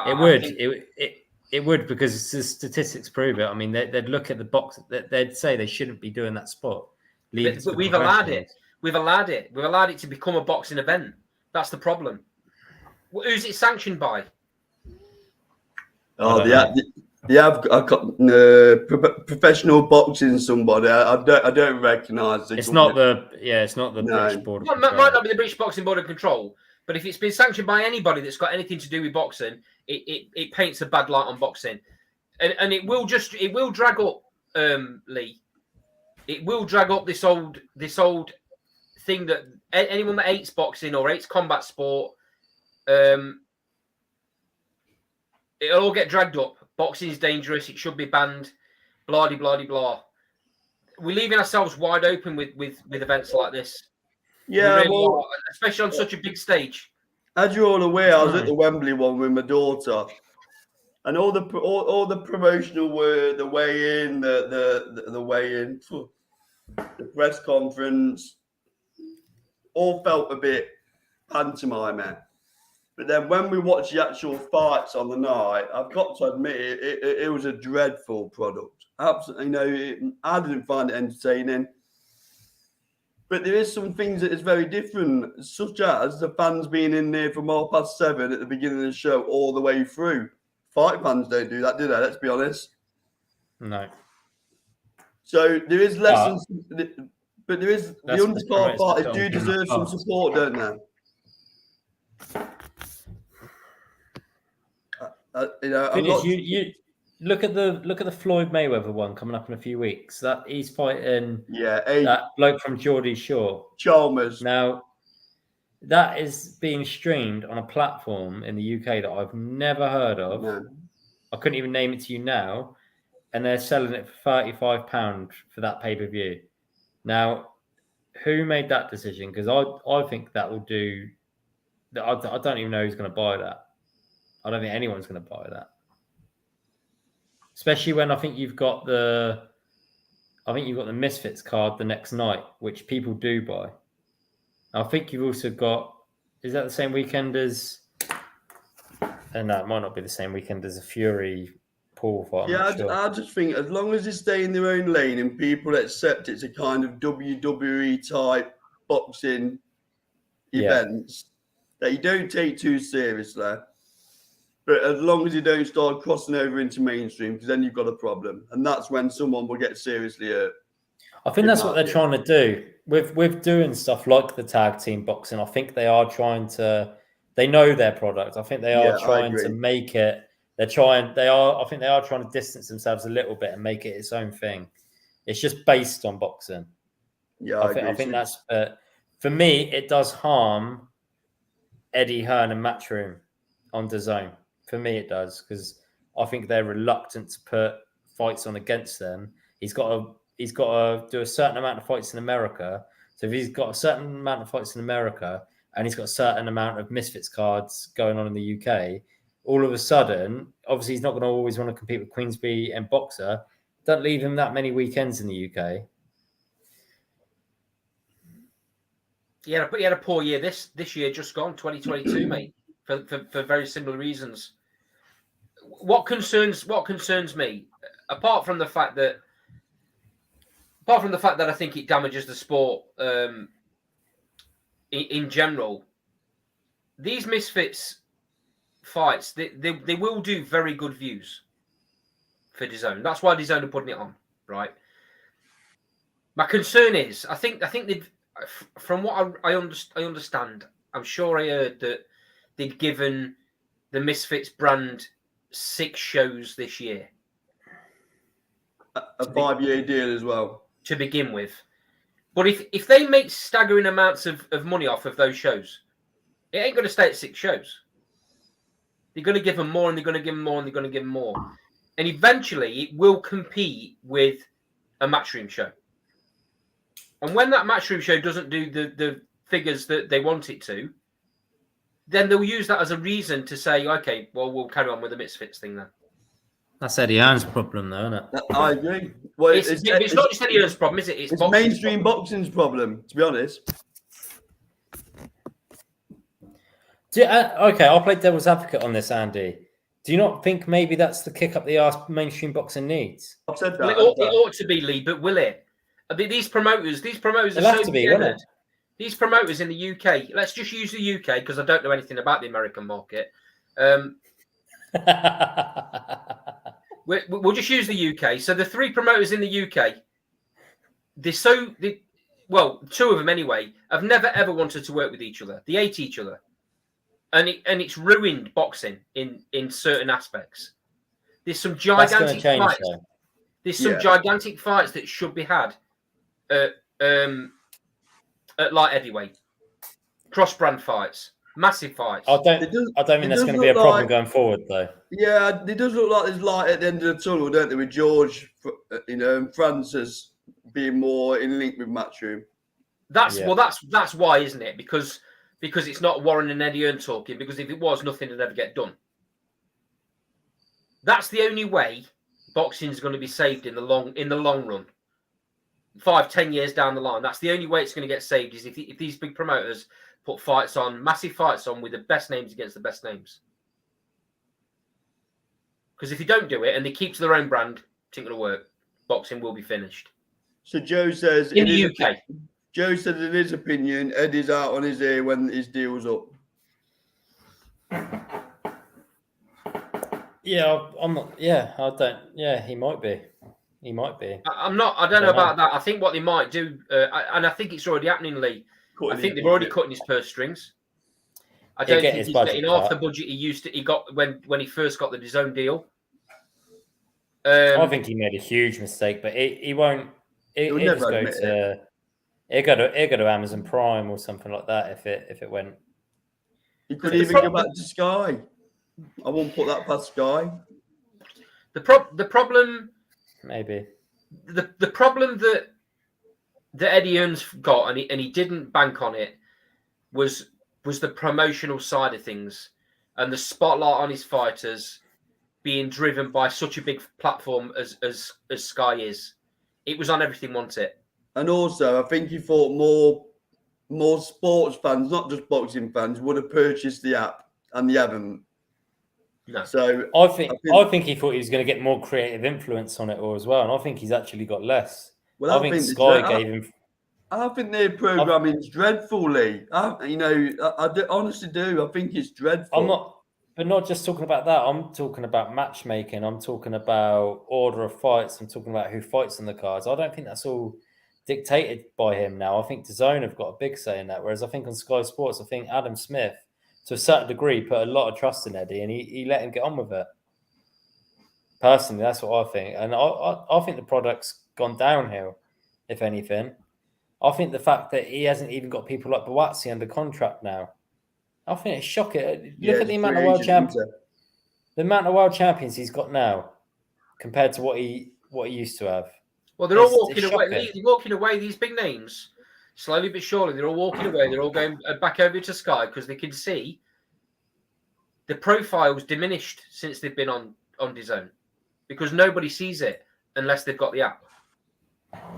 It would. It would because the statistics prove it. I mean, they'd look at the box. They'd say they shouldn't be doing that sport. Leave it to But the we've allowed it. professionals. We've allowed it. We've allowed it to become a boxing event. That's the problem. Who's it sanctioned by? Oh, I don't they have professional boxing. Somebody I don't recognise. It's not the No. British Board of Well, Control. might not be the British Boxing Board of Control, but if it's been sanctioned by anybody that's got anything to do with boxing, it paints a bad light on boxing, and it will drag up Lee. It will drag up this old thing that anyone that hates boxing or hates combat sport, it'll all get dragged up. Boxing is dangerous. It should be banned. Blah de blah de blah. We're leaving ourselves wide open with events like this. Yeah, We really well, are, especially on such a big stage. as you're all aware, I was Right. at the Wembley one with my daughter, and all the promotional work, the weigh in, the weigh in, the press conference, all felt a bit pantomime. But then when we watched the actual fights on the night, I've got to admit it was a dreadful product. Absolutely, I didn't find it entertaining. But there is some things that is very different, such as the fans being in there from 7:30 at the beginning of the show all the way through. Fight fans don't do that, do they? Let's be honest. No. So there is lessons, but there is the That's what undercard promoters fighters don't do give a deserve some fuck. support, don't they? I'm Thing not. is, you look at the Floyd Mayweather one coming up in a few weeks. That he's fighting Yeah, that bloke from Geordie Shore. Chalmers. Now, that is being streamed on a platform in the UK that I've never heard of. No. I couldn't even name it to you now, and they're selling it for £35 for that pay-per-view. Now, who made that decision? Because I think that will do. I don't even know who's going to buy that. I don't think anyone's going to buy that, especially when I think you've got the Misfits card the next night, which people do buy. I think you've also got. Is that the same weekend as? And no, it might not be the same weekend as a Fury Paul fight. I'm Yeah, not sure. I just think as long as they stay in their own lane and people accept it's a kind of WWE type boxing Yeah. events that you don't take too seriously, But as long as you don't start crossing over into mainstream, because then you've got a problem, and that's when someone will get seriously hurt. I think that's what they're trying to do with doing stuff like the tag team boxing. I think they are trying to. They know their product. I think they are trying to make it. I think they are trying to distance themselves a little bit and make it its own thing. It's just based on boxing. Yeah, I think that's for me. It does harm Eddie Hearn and Matchroom on DAZN. For me, it does, because I think they're reluctant to put fights on against them. He's got to do a certain amount of fights in America. So if he's got a certain amount of fights in America and he's got a certain amount of Misfits cards going on in the UK, all of a sudden, obviously he's not going to always want to compete with Queensby and Boxer. Don't leave him that many weekends in the UK. Yeah, but he had a poor year this year just gone, 2022, mate, for very similar reasons. What concerns me, apart from the fact that I think it damages the sport in general, these Misfits fights, they will do very good views for DAZN. That's why DAZN are putting it on, right? My concern is, I think they've, from what I understand, I'm sure I heard that they'd given the Misfits brand 6 shows this year. A 5-year deal as well. To begin with. But if they make staggering amounts of money off of those shows, it ain't going to stay at 6 shows. They're going to give them more, and they're going to give them more, and they're going to give them more. And eventually, it will compete with a Matchroom show. And when that Matchroom show doesn't do the figures that they want it to, then they'll use that as a reason to say, okay, well, we'll carry on with the Misfits thing then. That's Eddie Hearn's problem, though, isn't it? I agree. Well, it's not just Eddie Hearn's problem, is it? It's mainstream boxing's problem, to be honest. Okay, I'll play devil's advocate on this, Andy. Do you not think maybe that's the kick up the arse mainstream boxing needs? I've said that. Well, it ought to be, Lee, but will it? I mean, these promoters are so together. These promoters in the UK, let's just use the UK because I don't know anything about the American market. We'll just use the UK. So the 3 promoters in the UK, well, 2 of them anyway, have never ever wanted to work with each other. They hate each other, and it's ruined boxing in certain aspects. There's some gigantic fights. Though. There's some gigantic fights that should be had at light heavyweight, cross-brand fights, massive fights. I don't think that's going to be a problem going forward, though. Yeah, it does look like there's light at the end of the tunnel, don't they? With George, and Francis being more in link with Matchroom. That's why, isn't it? Because it's not Warren and Eddie Hearn talking. Because if it was, nothing would ever get done. That's the only way boxing is going to be saved in the long run. 5-10 years down the line, that's the only way it's going to get saved is if these big promoters put fights on, massive fights on with the best names against the best names. Because if you don't do it and they keep to their own brand, it's not going to work. Boxing will be finished. So Joe says in the UK. Joe says in his opinion, Eddie's out on his ear when his deal's up. Yeah, I'm not. Yeah, I don't. Yeah, he might be. He might be. I'm not. I don't know about that. I think what they might do, and I think it's already happening, Lee. I think they've already cutting his purse strings. I don't think he's getting half the budget he got when he first got the DAZN deal. I think he made a huge mistake, but he won't. It'll go to Amazon Prime or something like that if it went. He could even go back to Sky. I won't put that past Sky. The problem. Maybe the problem that Eddie Hearn's got, and he didn't bank on it, was the promotional side of things and the spotlight on his fighters being driven by such a big platform as Sky is. It was on everything, wasn't it? And also, I think he thought more sports fans, not just boxing fans, would have purchased the app, and they haven't. No. So I think he thought he was going to get more creative influence on it all as well, and I think he's actually got less. Well, I think Sky gave him. I think their programming's dreadful, Lee. I honestly do. I think it's dreadful. But not just talking about that. I'm talking about matchmaking. I'm talking about order of fights. I'm talking about who fights on the cards. I don't think that's all dictated by him now. I think DAZN have got a big say in that. Whereas I think on Sky Sports, I think Adam Smith, to a certain degree, put a lot of trust in Eddie, and he let him get on with it. Personally, that's what I think. And I think the product's gone downhill, if anything. I think the fact that he hasn't even got people like Buatsi under contract now, I think it's shocking. Look at the amount of world champions. The amount of world champions he's got now, compared to what he used to have. Well, they're all walking away. They're walking away. These big names, slowly but surely, they're all walking away. They're all going back over to Sky because they can see the profile's diminished since they've been on DAZN, because nobody sees it unless they've got the app.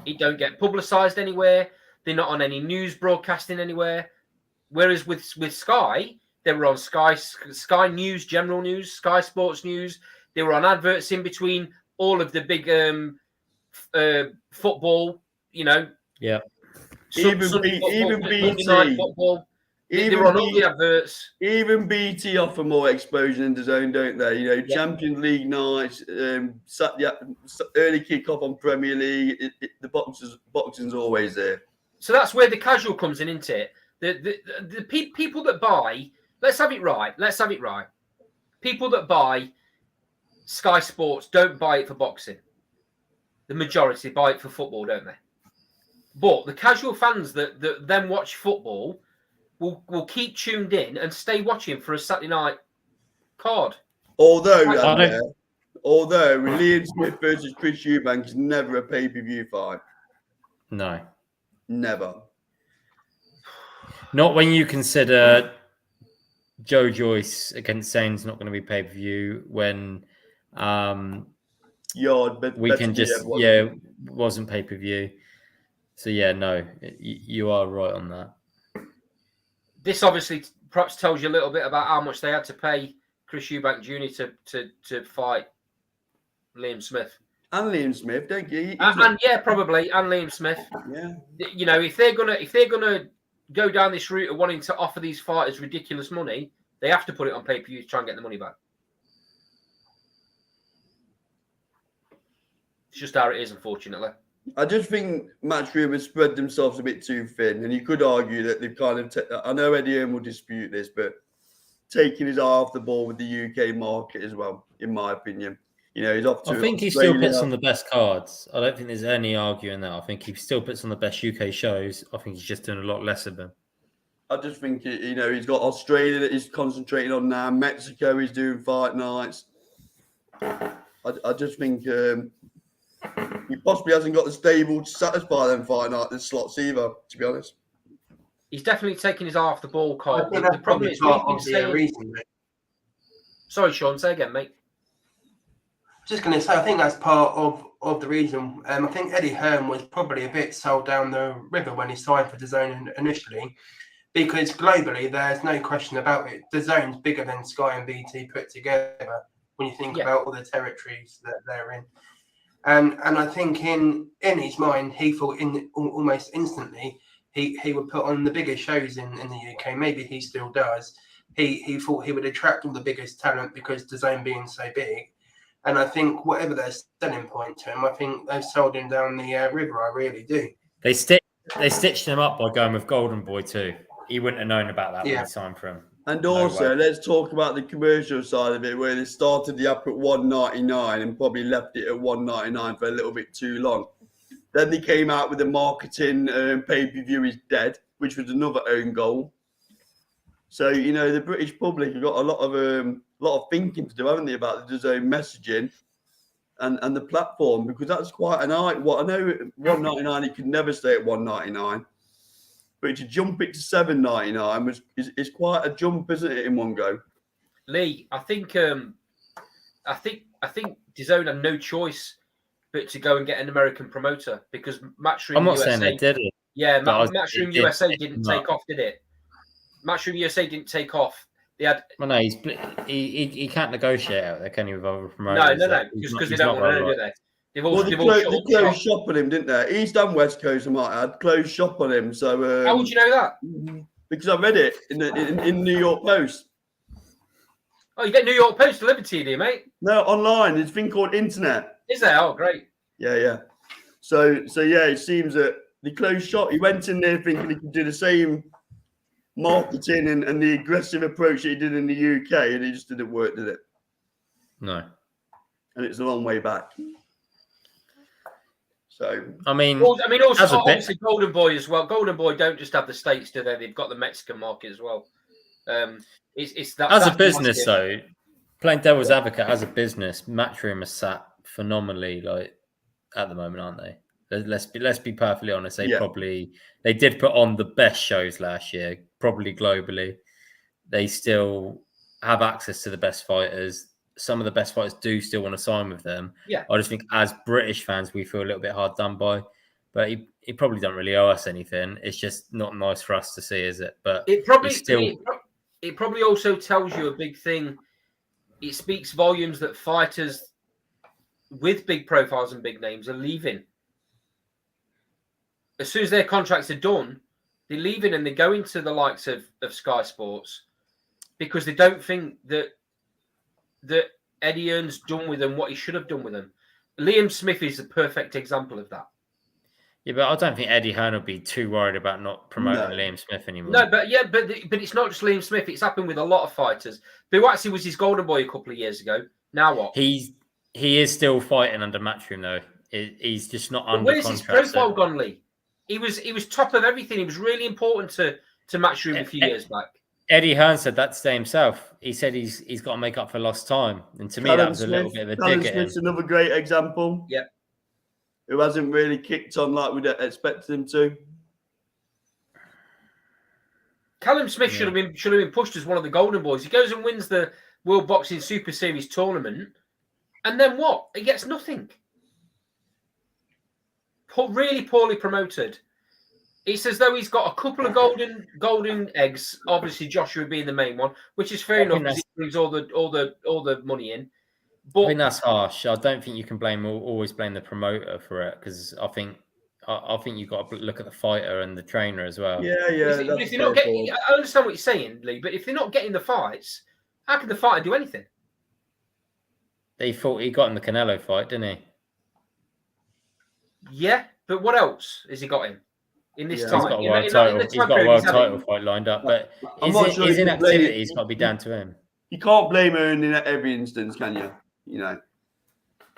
It don't get publicised anywhere. They're not on any news broadcasting anywhere. Whereas with Sky, they were on Sky News, General News, Sky Sports News. They were on adverts in between all of the big football, Yeah. Even BT. Football. They were on all the adverts. Even BT offer more exposure in DAZN, don't they? Champions League nights, early kick-off on Premier League. The boxing's always there. So that's where the casual comes in, isn't it? The people that buy, let's have it right. People that buy Sky Sports don't buy it for boxing. The majority buy it for football, don't they? But the casual fans that then watch football will keep tuned in and stay watching for a Saturday night card. Although Liam Smith versus Chris Eubank is never a pay-per-view fight. No. Never. Not when you consider Joe Joyce against Zane's not going to be pay-per-view, when wasn't pay-per-view. So no, you are right on that. This obviously perhaps tells you a little bit about how much they had to pay Chris Eubank Jr. to fight Liam Smith. And Liam Smith, don't you? Probably, and Liam Smith. Yeah. If they're gonna go down this route of wanting to offer these fighters ridiculous money, they have to put it on pay-per-view to try and get the money back. It's just how it is, unfortunately. I just think Matchroom has spread themselves a bit too thin, and you could argue that they've kind of. I know Eddie Hearn will dispute this, but taking his eye off the ball with the UK market as well, in my opinion. He's off to. I think he still puts on the best cards. I don't think there's any arguing that. I think he still puts on the best UK shows. I think he's just doing a lot less of them. I just think he's got Australia that he's concentrating on now. Mexico, he's doing fight nights. I just think. He possibly hasn't got the stable to satisfy them fight night slots either, to be honest. He's definitely taking his eye off the ball, Carl. The problem is part of the reason. Sorry, Sean, say again, mate. Just going to say, I think that's part of the reason. I think Eddie Hearn was probably a bit sold down the river when he signed for DAZN initially, because globally, there's no question about it. DAZN's bigger than Sky and BT put together when you think about all the territories that they're in. And I think in his mind, he thought almost instantly he would put on the biggest shows in the UK. Maybe he still does. He thought he would attract all the biggest talent because DAZN being so big. And I think whatever their selling point to him, I think they've sold him down the river. I really do. They stitched him up by going with Golden Boy too. He wouldn't have known about that when he signed for him. And also, let's talk about the commercial side of it, where they started the app at $1.99 and probably left it at $1.99 for a little bit too long. Then they came out with the marketing pay-per-view is dead, which was another own goal. So the British public have got a lot of thinking to do, haven't they, about the DAZN messaging and the platform, because that's quite an eye. Well, I know $1.99 it could never stay at $1.99. But to jump it to $7.99 is quite a jump, isn't it, in one go? Lee, I think DAZN had no choice but to go and get an American promoter, because Matchroom I'm not USA, saying they did it. Yeah, Matchroom USA didn't take off, did it? Matchroom USA didn't take off. They had. Well, no, he can't negotiate out there, can he, with other promoters? No, because they don't want to do that. They closed shop on him, didn't they? East and West Coast, I might add, closed shop on him. So how would you know that? Because I read it in New York Post. Oh, you get New York Post delivered to you, do you, mate? No, online. There's a thing called internet. Is there? Oh, great. Yeah. So yeah, it seems that the closed shop. He went in there thinking he could do the same marketing and the aggressive approach that he did in the UK, and it just didn't work, did it? No. And it's a long way back. So I mean, Also, as a bit- obviously, Golden Boy as well. Golden Boy don't just have the States, do they? They've got the Mexican market as well. It's that as a that's business, massive. though, playing devil's advocate as a business, Matchroom is sat phenomenally like at the moment, aren't they? Let's be perfectly honest. They did put on the best shows last year, probably globally. They still have access to the best fighters. Some of the best fighters do still want to sign with them. Yeah. I just think as British fans, we feel a little bit hard done by. But he probably don't really owe us anything. It's just not nice for us to see, is it? But It probably it's still it probably also tells you a big thing. It speaks volumes that fighters with big profiles and big names are leaving. As soon as their contracts are done, they're leaving and they go into the likes of Sky Sports because they don't think that Eddie Hearn's done with them what he should have done with them. Liam Smith is a perfect example of that. Yeah, but I don't think Eddie Hearn will be too worried about not promoting No. Liam Smith anymore. No, but it's not just Liam Smith. It's happened with a lot of fighters. Buatsi was his golden boy a couple of years ago. Now what? he is still fighting under Matchroom though. He's just not But under where's his contract. profile gone, Lee? He was top of everything. He was really important to Matchroom a few years back. Eddie Hearn said that to himself. He said he's got to make up for lost time, and to me that was a little bit of a Callum dig at him. Smith's another great example. Yeah. Who hasn't really kicked on like we'd expected him to. Callum Smith should have been pushed as one of the golden boys. He goes and wins the World Boxing Super Series tournament, and then what? He gets nothing. Really poorly promoted. It's as though he's got a couple of golden eggs. Obviously, Joshua being the main one, which is fair enough because he brings all the money in. But I think that's harsh. I don't think you can always blame the promoter for it because I think you've got to look at the fighter and the trainer as well. Yeah. if they're not getting, I understand what you're saying, Lee. But if they're not getting the fights, how can the fighter do anything? He thought he got in the Canelo fight, didn't he? Yeah, but what else has he got in this Yeah. time? He's got a You know, world in title. the He's got time a world period he's title having- fight lined up, but I'm not sure his you can blame inactivity's it. got to be down to him. You can't blame Hearn in every instance, can you? You know.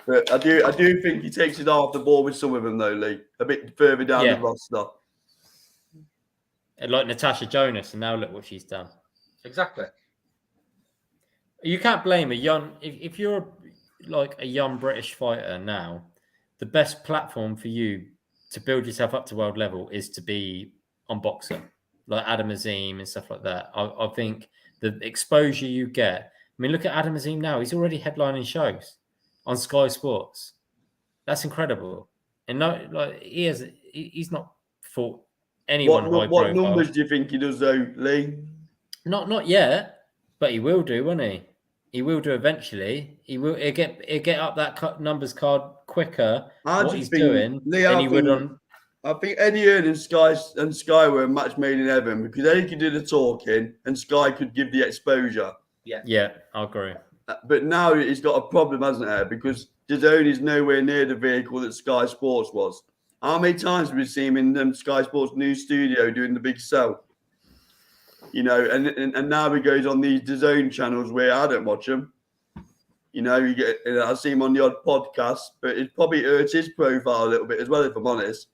But I do think he takes it off the ball with some of them though, Lee. A bit further down Yeah. the roster. Like Natasha Jonas, and now look what she's done. Exactly. You can't blame a young if you're like a young British fighter now. The best platform for you to build yourself up to world level is to be on Boxer, like Adam Azim and stuff like that. I think the exposure you get. I mean, look at Adam Azim now. He's already headlining shows on Sky Sports. That's incredible. And no, like he's not fought anyone high What profile. numbers do you think he does though, Lee? Not yet, but he will do, won't he? He will do eventually. He'll get up that numbers card quicker. I what just he's think, doing Lee, than I he would think- on. I think Eddie Hearn and Sky were a match made in heaven because Eddie could do the talking and Sky could give the exposure. Yeah, I agree. But now he's got a problem, hasn't he? Because DAZN is nowhere near the vehicle that Sky Sports was. How many times have we seen him in Sky Sports new studio doing the big sell? You know, and now he goes on these DAZN channels where I don't watch them. You know, I see him on the odd podcast, but it probably hurts his profile a little bit as well, if I'm honest.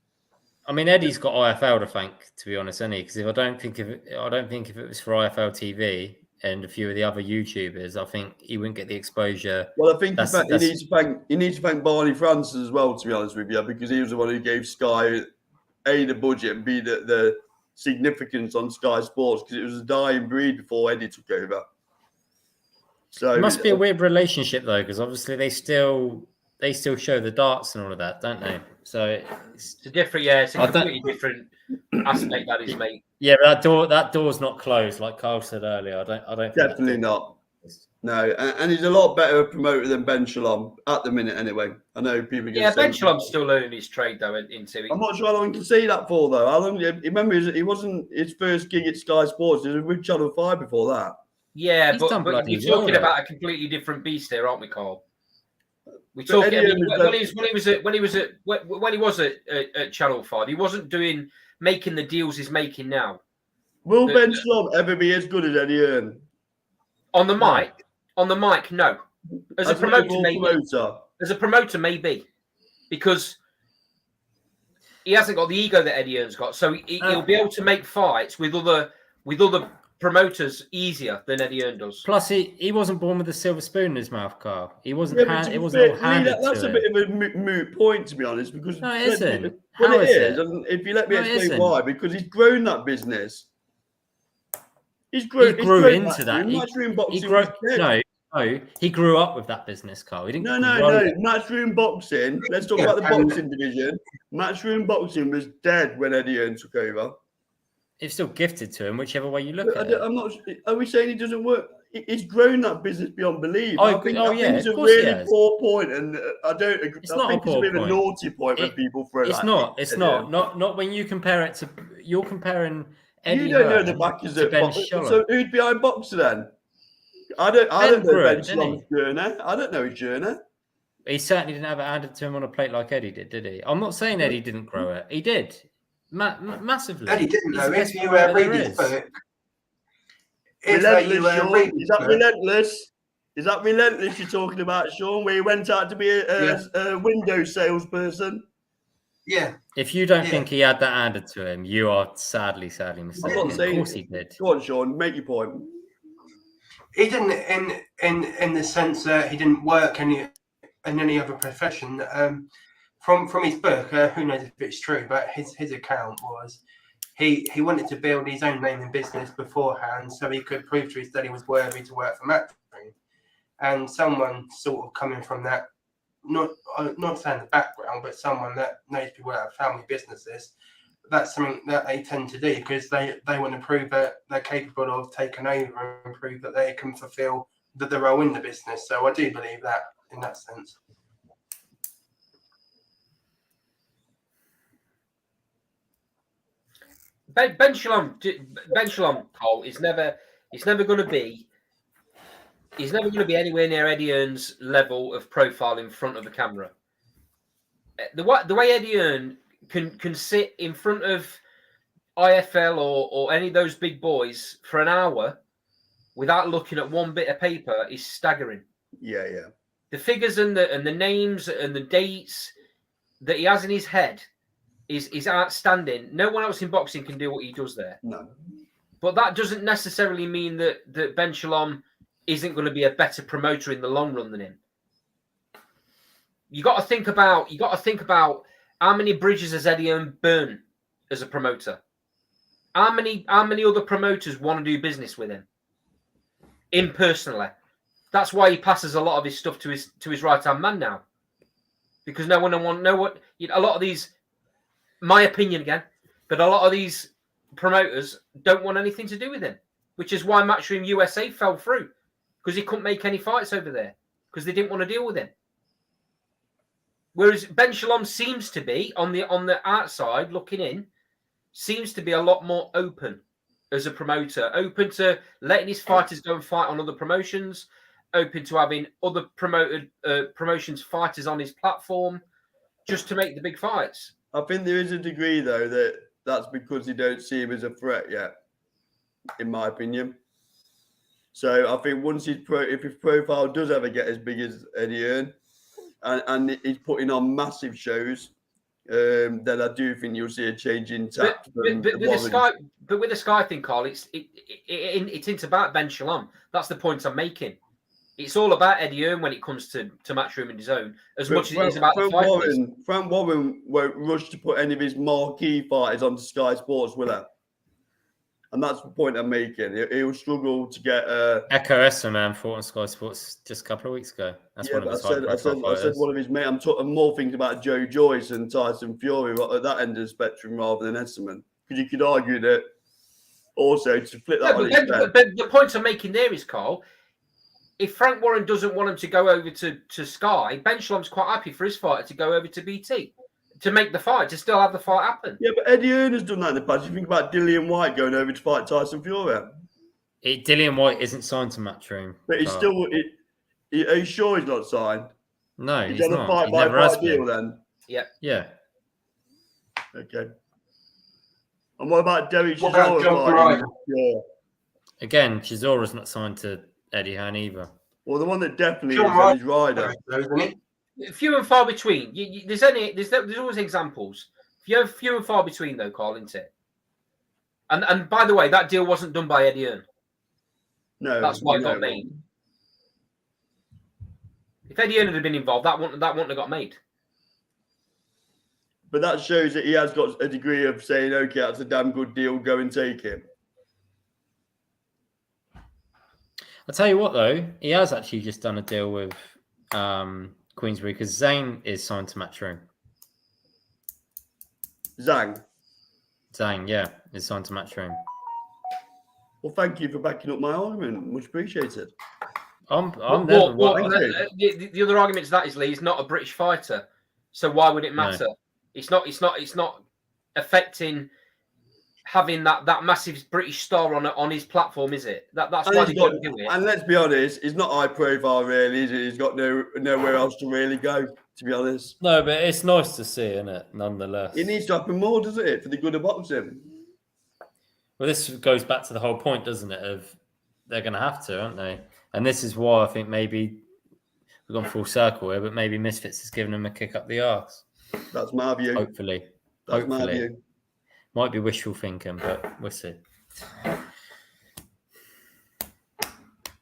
I mean, Eddie's got IFL to thank, to be honest, isn't he? Because I don't think if it was for IFL TV and a few of the other YouTubers, I think he wouldn't get the exposure. Well, I think That's- he needs to thank Barney Francis as well, to be honest with you, because he was the one who gave Sky A, the budget, and B, the significance on Sky Sports, because it was a dying breed before Eddie took over. So It must be a weird relationship though, because obviously they still show the darts and all of that, don't they? So It's a different, it's a I don't- completely different aspect that is, mate. yeah, but that door's not closed, like Carl said earlier. I don't think that definitely door- not. No, and he's a lot better promoter than Ben Shalom at the minute, anyway. I know people. Yeah, Ben Shalom's still learning his trade though. Into it. I'm not sure how long he can see that for though. How long? Remember, he wasn't his first gig at Sky Sports. He was with Channel 5 before that. Yeah, He's but done bloody we're talking well, about a completely different beast here, aren't we, Carl? We're But talking. I Eddie mean, Hearn when he was at Channel 5, he wasn't making the deals he's making now. Will Ben Shalom ever be as good as Eddie Hearn? On the No. mic, no. As a an promoter, overall maybe. promoter? As a promoter, maybe, because he hasn't got the ego that Eddie Hearn's got, so he'll be able to make fights with other promoters easier than Eddie Hearn does. Plus, he wasn't born with a silver spoon in his mouth, Carl. He wasn't. Yeah, but to It be wasn't all fair, Lee, handed that's to a him. bit of a moot point, to be honest, because No, it isn't. Well, How it is is, it? and if you let me No, it explain isn't. why, because he's grown that business. He's He grown grew into that. Matchroom He boxing grew. was dead. No, he grew up with that business, Carl. He didn't. No. grow it. Matchroom boxing. Let's talk Yeah, about the and- boxing division. Matchroom boxing was dead when Eddie Hearn took over. It's still gifted to him, whichever way you look But at it. I'm not. Are we saying he doesn't work? He's grown that business beyond belief. Oh, I think it's of a course he really has. poor point, and I don't agree. It's I not a think it's a poor bit of a point. naughty point when people throw It's that. not. It's Eddie not. Hearn. Not when you compare it to. You're comparing Eddie. You don't know Hearn the backers to of Ben Boxer. Shalom. So who's behind Boxer then? I don't know grew Ben it, didn't Shalom's journey. I don't know his journey. He certainly didn't have it handed to him on a plate like Eddie did he? I'm not saying Eddie didn't grow it. He did. Massively. Eddie didn't He's know. the If best you promoter read there his is. book, Relentless, Sean. read Is his that book, relentless? Is that relentless you're talking about, Sean? Where he went out to be a window salesperson? yeah, If you don't Yeah. think he had that handed to him, you are sadly mistaken. not saying- Of course he did. Go on, Sean. Make your point. he didn't in the sense that he didn't work in any other profession. From his book, who knows if it's true, but his account was he wanted to build his own name in business beforehand, so he could prove to his dad he was worthy to work for Matchroom. And someone sort of coming from that, not saying the background, but someone that knows people that have family businesses, that's something that they tend to do because they want to prove that they're capable of taking over and prove that they can fulfill the role in the business. So I do believe that in that sense. Ben Shalom, Cole, is never going to be. He's never going to be anywhere near Eddie Hearn's level of profile in front of the camera. The way Eddie Hearn can sit in front of IFL or any of those big boys for an hour without looking at one bit of paper is staggering. Yeah. The figures and the names and the dates that he has in his head is outstanding. No one else in boxing can do what he does there. No. But that doesn't necessarily mean that Ben Shalom isn't going to be a better promoter in the long run than him. You got to think about how many bridges has Eddie Hearn burned as a promoter. How many other promoters want to do business with him? Impersonally. That's why he passes a lot of his stuff to his right hand man now, because no one want know what a lot of these. My opinion again, but a lot of these promoters don't want anything to do with him, which is why Matchroom USA fell through, because he couldn't make any fights over there because they didn't want to deal with him. Whereas Ben Shalom seems to be on the outside looking in, seems to be a lot more open as a promoter, open to letting his fighters go and fight on other promotions, open to having other promotions fighters on his platform, just to make the big fights. I think there is a degree though that's because they don't see him as a threat yet, in my opinion. So I think once if his profile does ever get as big as Eddie Hearn, and he's putting on massive shows, then I do think you'll see a change in tact. But with the Sky thing, Carl, it's about Ben Shalom. That's the point I'm making. It's all about Eddie Hearn when it comes to Matchroom and his own, as much as it is about the fighters. Frank Warren won't rush to put any of his marquee fighters onto Sky Sports, will he? And that's the point I'm making. He'll struggle to get. Echo Esserman fought on Sky Sports just a couple of weeks ago. That's one of his I said one of his mates. I'm more thinking about Joe Joyce and Tyson Fury at that end of the spectrum rather than Esserman, because you could argue that also to flip that on its head. But the point I'm making there is, Carl, if Frank Warren doesn't want him to go over to Sky, Ben Shalom's quite happy for his fighter to go over to BT to make the fight, to still have the fight happen. Yeah, but Eddie Hearn has done that in the past. You think about Dillian White going over to fight Tyson Fury. Dillian White isn't signed to Matchroom. But he's Carl. still. Are you sure he's not signed? No, He's he's on a not. fight He by never has fight deal been. then. Yeah. Okay. And what about Derek What about Chisora John fighting? Ryder? Yeah. Again, Chisora's not signed to Eddie Hearn either. Well, the one that definitely John is Ryder. Isn't it? Few and far between. There's always examples. Few and far between, though, Carl, isn't it? And by the way, that deal wasn't done by Eddie Hearn. No, That's why it no. got made. If Eddie Hearn had been involved, that wouldn't have got made. But that shows that he has got a degree of saying, okay, that's a damn good deal, go and take him. I'll tell you what, though, he has actually just done a deal with Queensbury because Zane is signed to Matchroom. Zhang. Zane, yeah, is signed to Matchroom. Well, thank you for backing up my argument. Much appreciated. I'm What- never. what- Thank the other argument to that is Lee is not a British fighter, so why would it matter? It's not affecting having that massive British star on his platform, is it? That's why they don't do it. And let's be honest, he's not high profile, really, is it? He's got nowhere else to really go, to be honest. No, but it's nice to see, isn't it? Nonetheless, It needs to happen more, doesn't it, for the good of boxing? Well, this goes back to the whole point, doesn't it? Of they're going to have to, aren't they? And this is why I think maybe we've gone full circle here, but maybe Misfits has given them a kick up the arse. That's my view. Hopefully, That's my view. might be wishful thinking, but we'll see.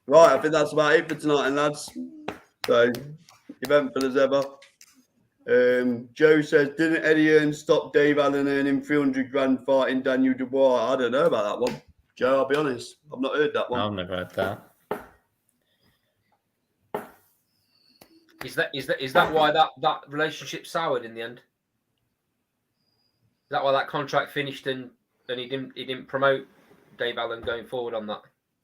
Right, I think that's about it for tonight, and lads. So, eventful as ever. Joe says, didn't Eddie Hearn stop Dave Allen earning 300 grand fighting Daniel Dubois? I don't know about that one. Joe, I'll be honest. I've not heard that one. I've never heard that. Is that why that relationship soured in the end? Is that why that contract finished and he didn't promote Dave Allen going forward on that?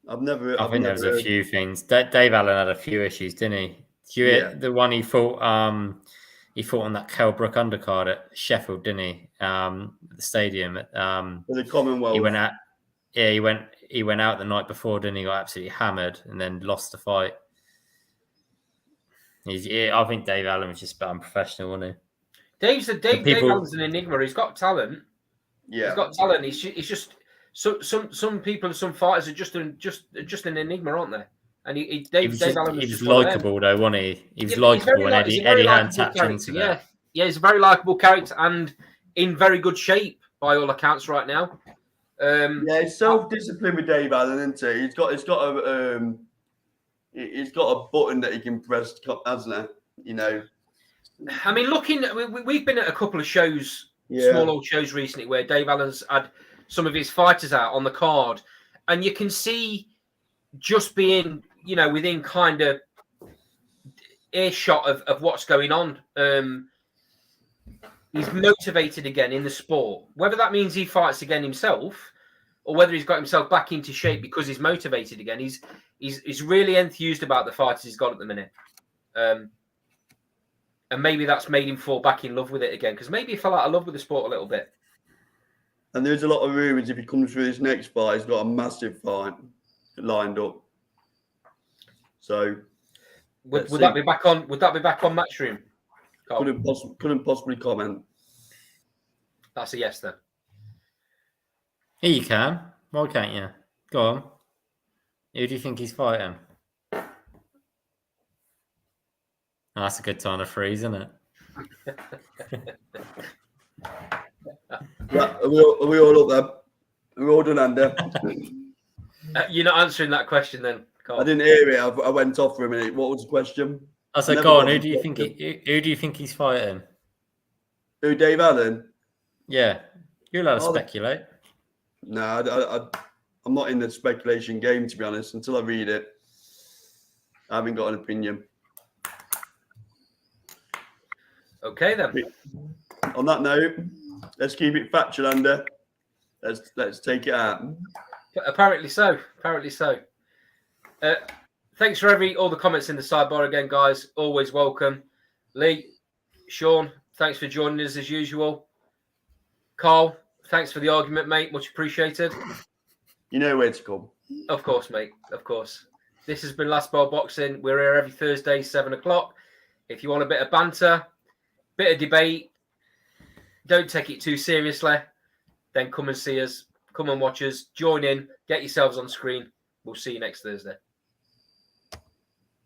I've never. I think there was a few things. Dave Allen had a few issues, didn't he? Yeah. The one he fought on that Kelbrook undercard at Sheffield, didn't he? At the stadium. For the Commonwealth. He went out. Yeah, he went out the night before, didn't he? Got absolutely hammered and then lost the fight. I think Dave Allen was just unprofessional, wasn't he? Dave Allen's an enigma. He's got talent. Yeah. He's got talent. He's just some people, some fighters are just an enigma, aren't they? And Dave Allen he was just one of them. likable, though, wasn't he? He was Yeah, likable, and he's a very Eddie Hearn likeable tapped character, into yeah. that. Yeah, he's a very likable character and in very good shape by all accounts right now. Yeah, he's self-disciplined with Dave Allen, isn't he? He's got a button that he can press, hasn't he? You know. I mean, we've been at a couple of shows, small old shows recently, where Dave Allen's had some of his fighters out on the card, and you can see just being, within kind of earshot of what's going on. He's motivated again in the sport. Whether that means he fights again himself, or whether he's got himself back into shape because he's motivated again, he's really enthused about the fighters he's got at the minute. And maybe that's made him fall back in love with it again, because maybe he fell out of love with the sport a little bit. And there's a lot of rumours if he comes through this next fight, he's got a massive fight lined up. So Would that be back on? Would that be back on Matchroom? couldn't possibly comment. That's a yes then. Yeah, you can. Why can't you? Go on. Who do you think he's fighting? Oh, that's a good time to freeze, isn't it? Right, are we all up there? Are we all done, Andy? You're not answering that question then, Carl. I didn't hear it. I went off for a minute. What was the question? I said, Never go on. got Who the do you think? Who do you think he's fighting? Who, Dave Allen? Yeah, you're allowed to speculate. No, I'm not in the speculation game, to be honest. Until I read it, I haven't got an opinion. Okay then. On that note, let's keep it factual, Andy. Let's take it out. Apparently so. Thanks for all the comments in the sidebar again, guys. Always welcome. Lee, Sean, thanks for joining us as usual. Carl, thanks for the argument, mate. Much appreciated. You know where to come. Of course, mate. Of course. This has been Last Ball Boxing. We're here every Thursday, 7:00. If you want a bit of banter, bit of debate, don't take it too seriously, then come and see us. Come and watch us. Join in. Get yourselves on screen. We'll see you next Thursday.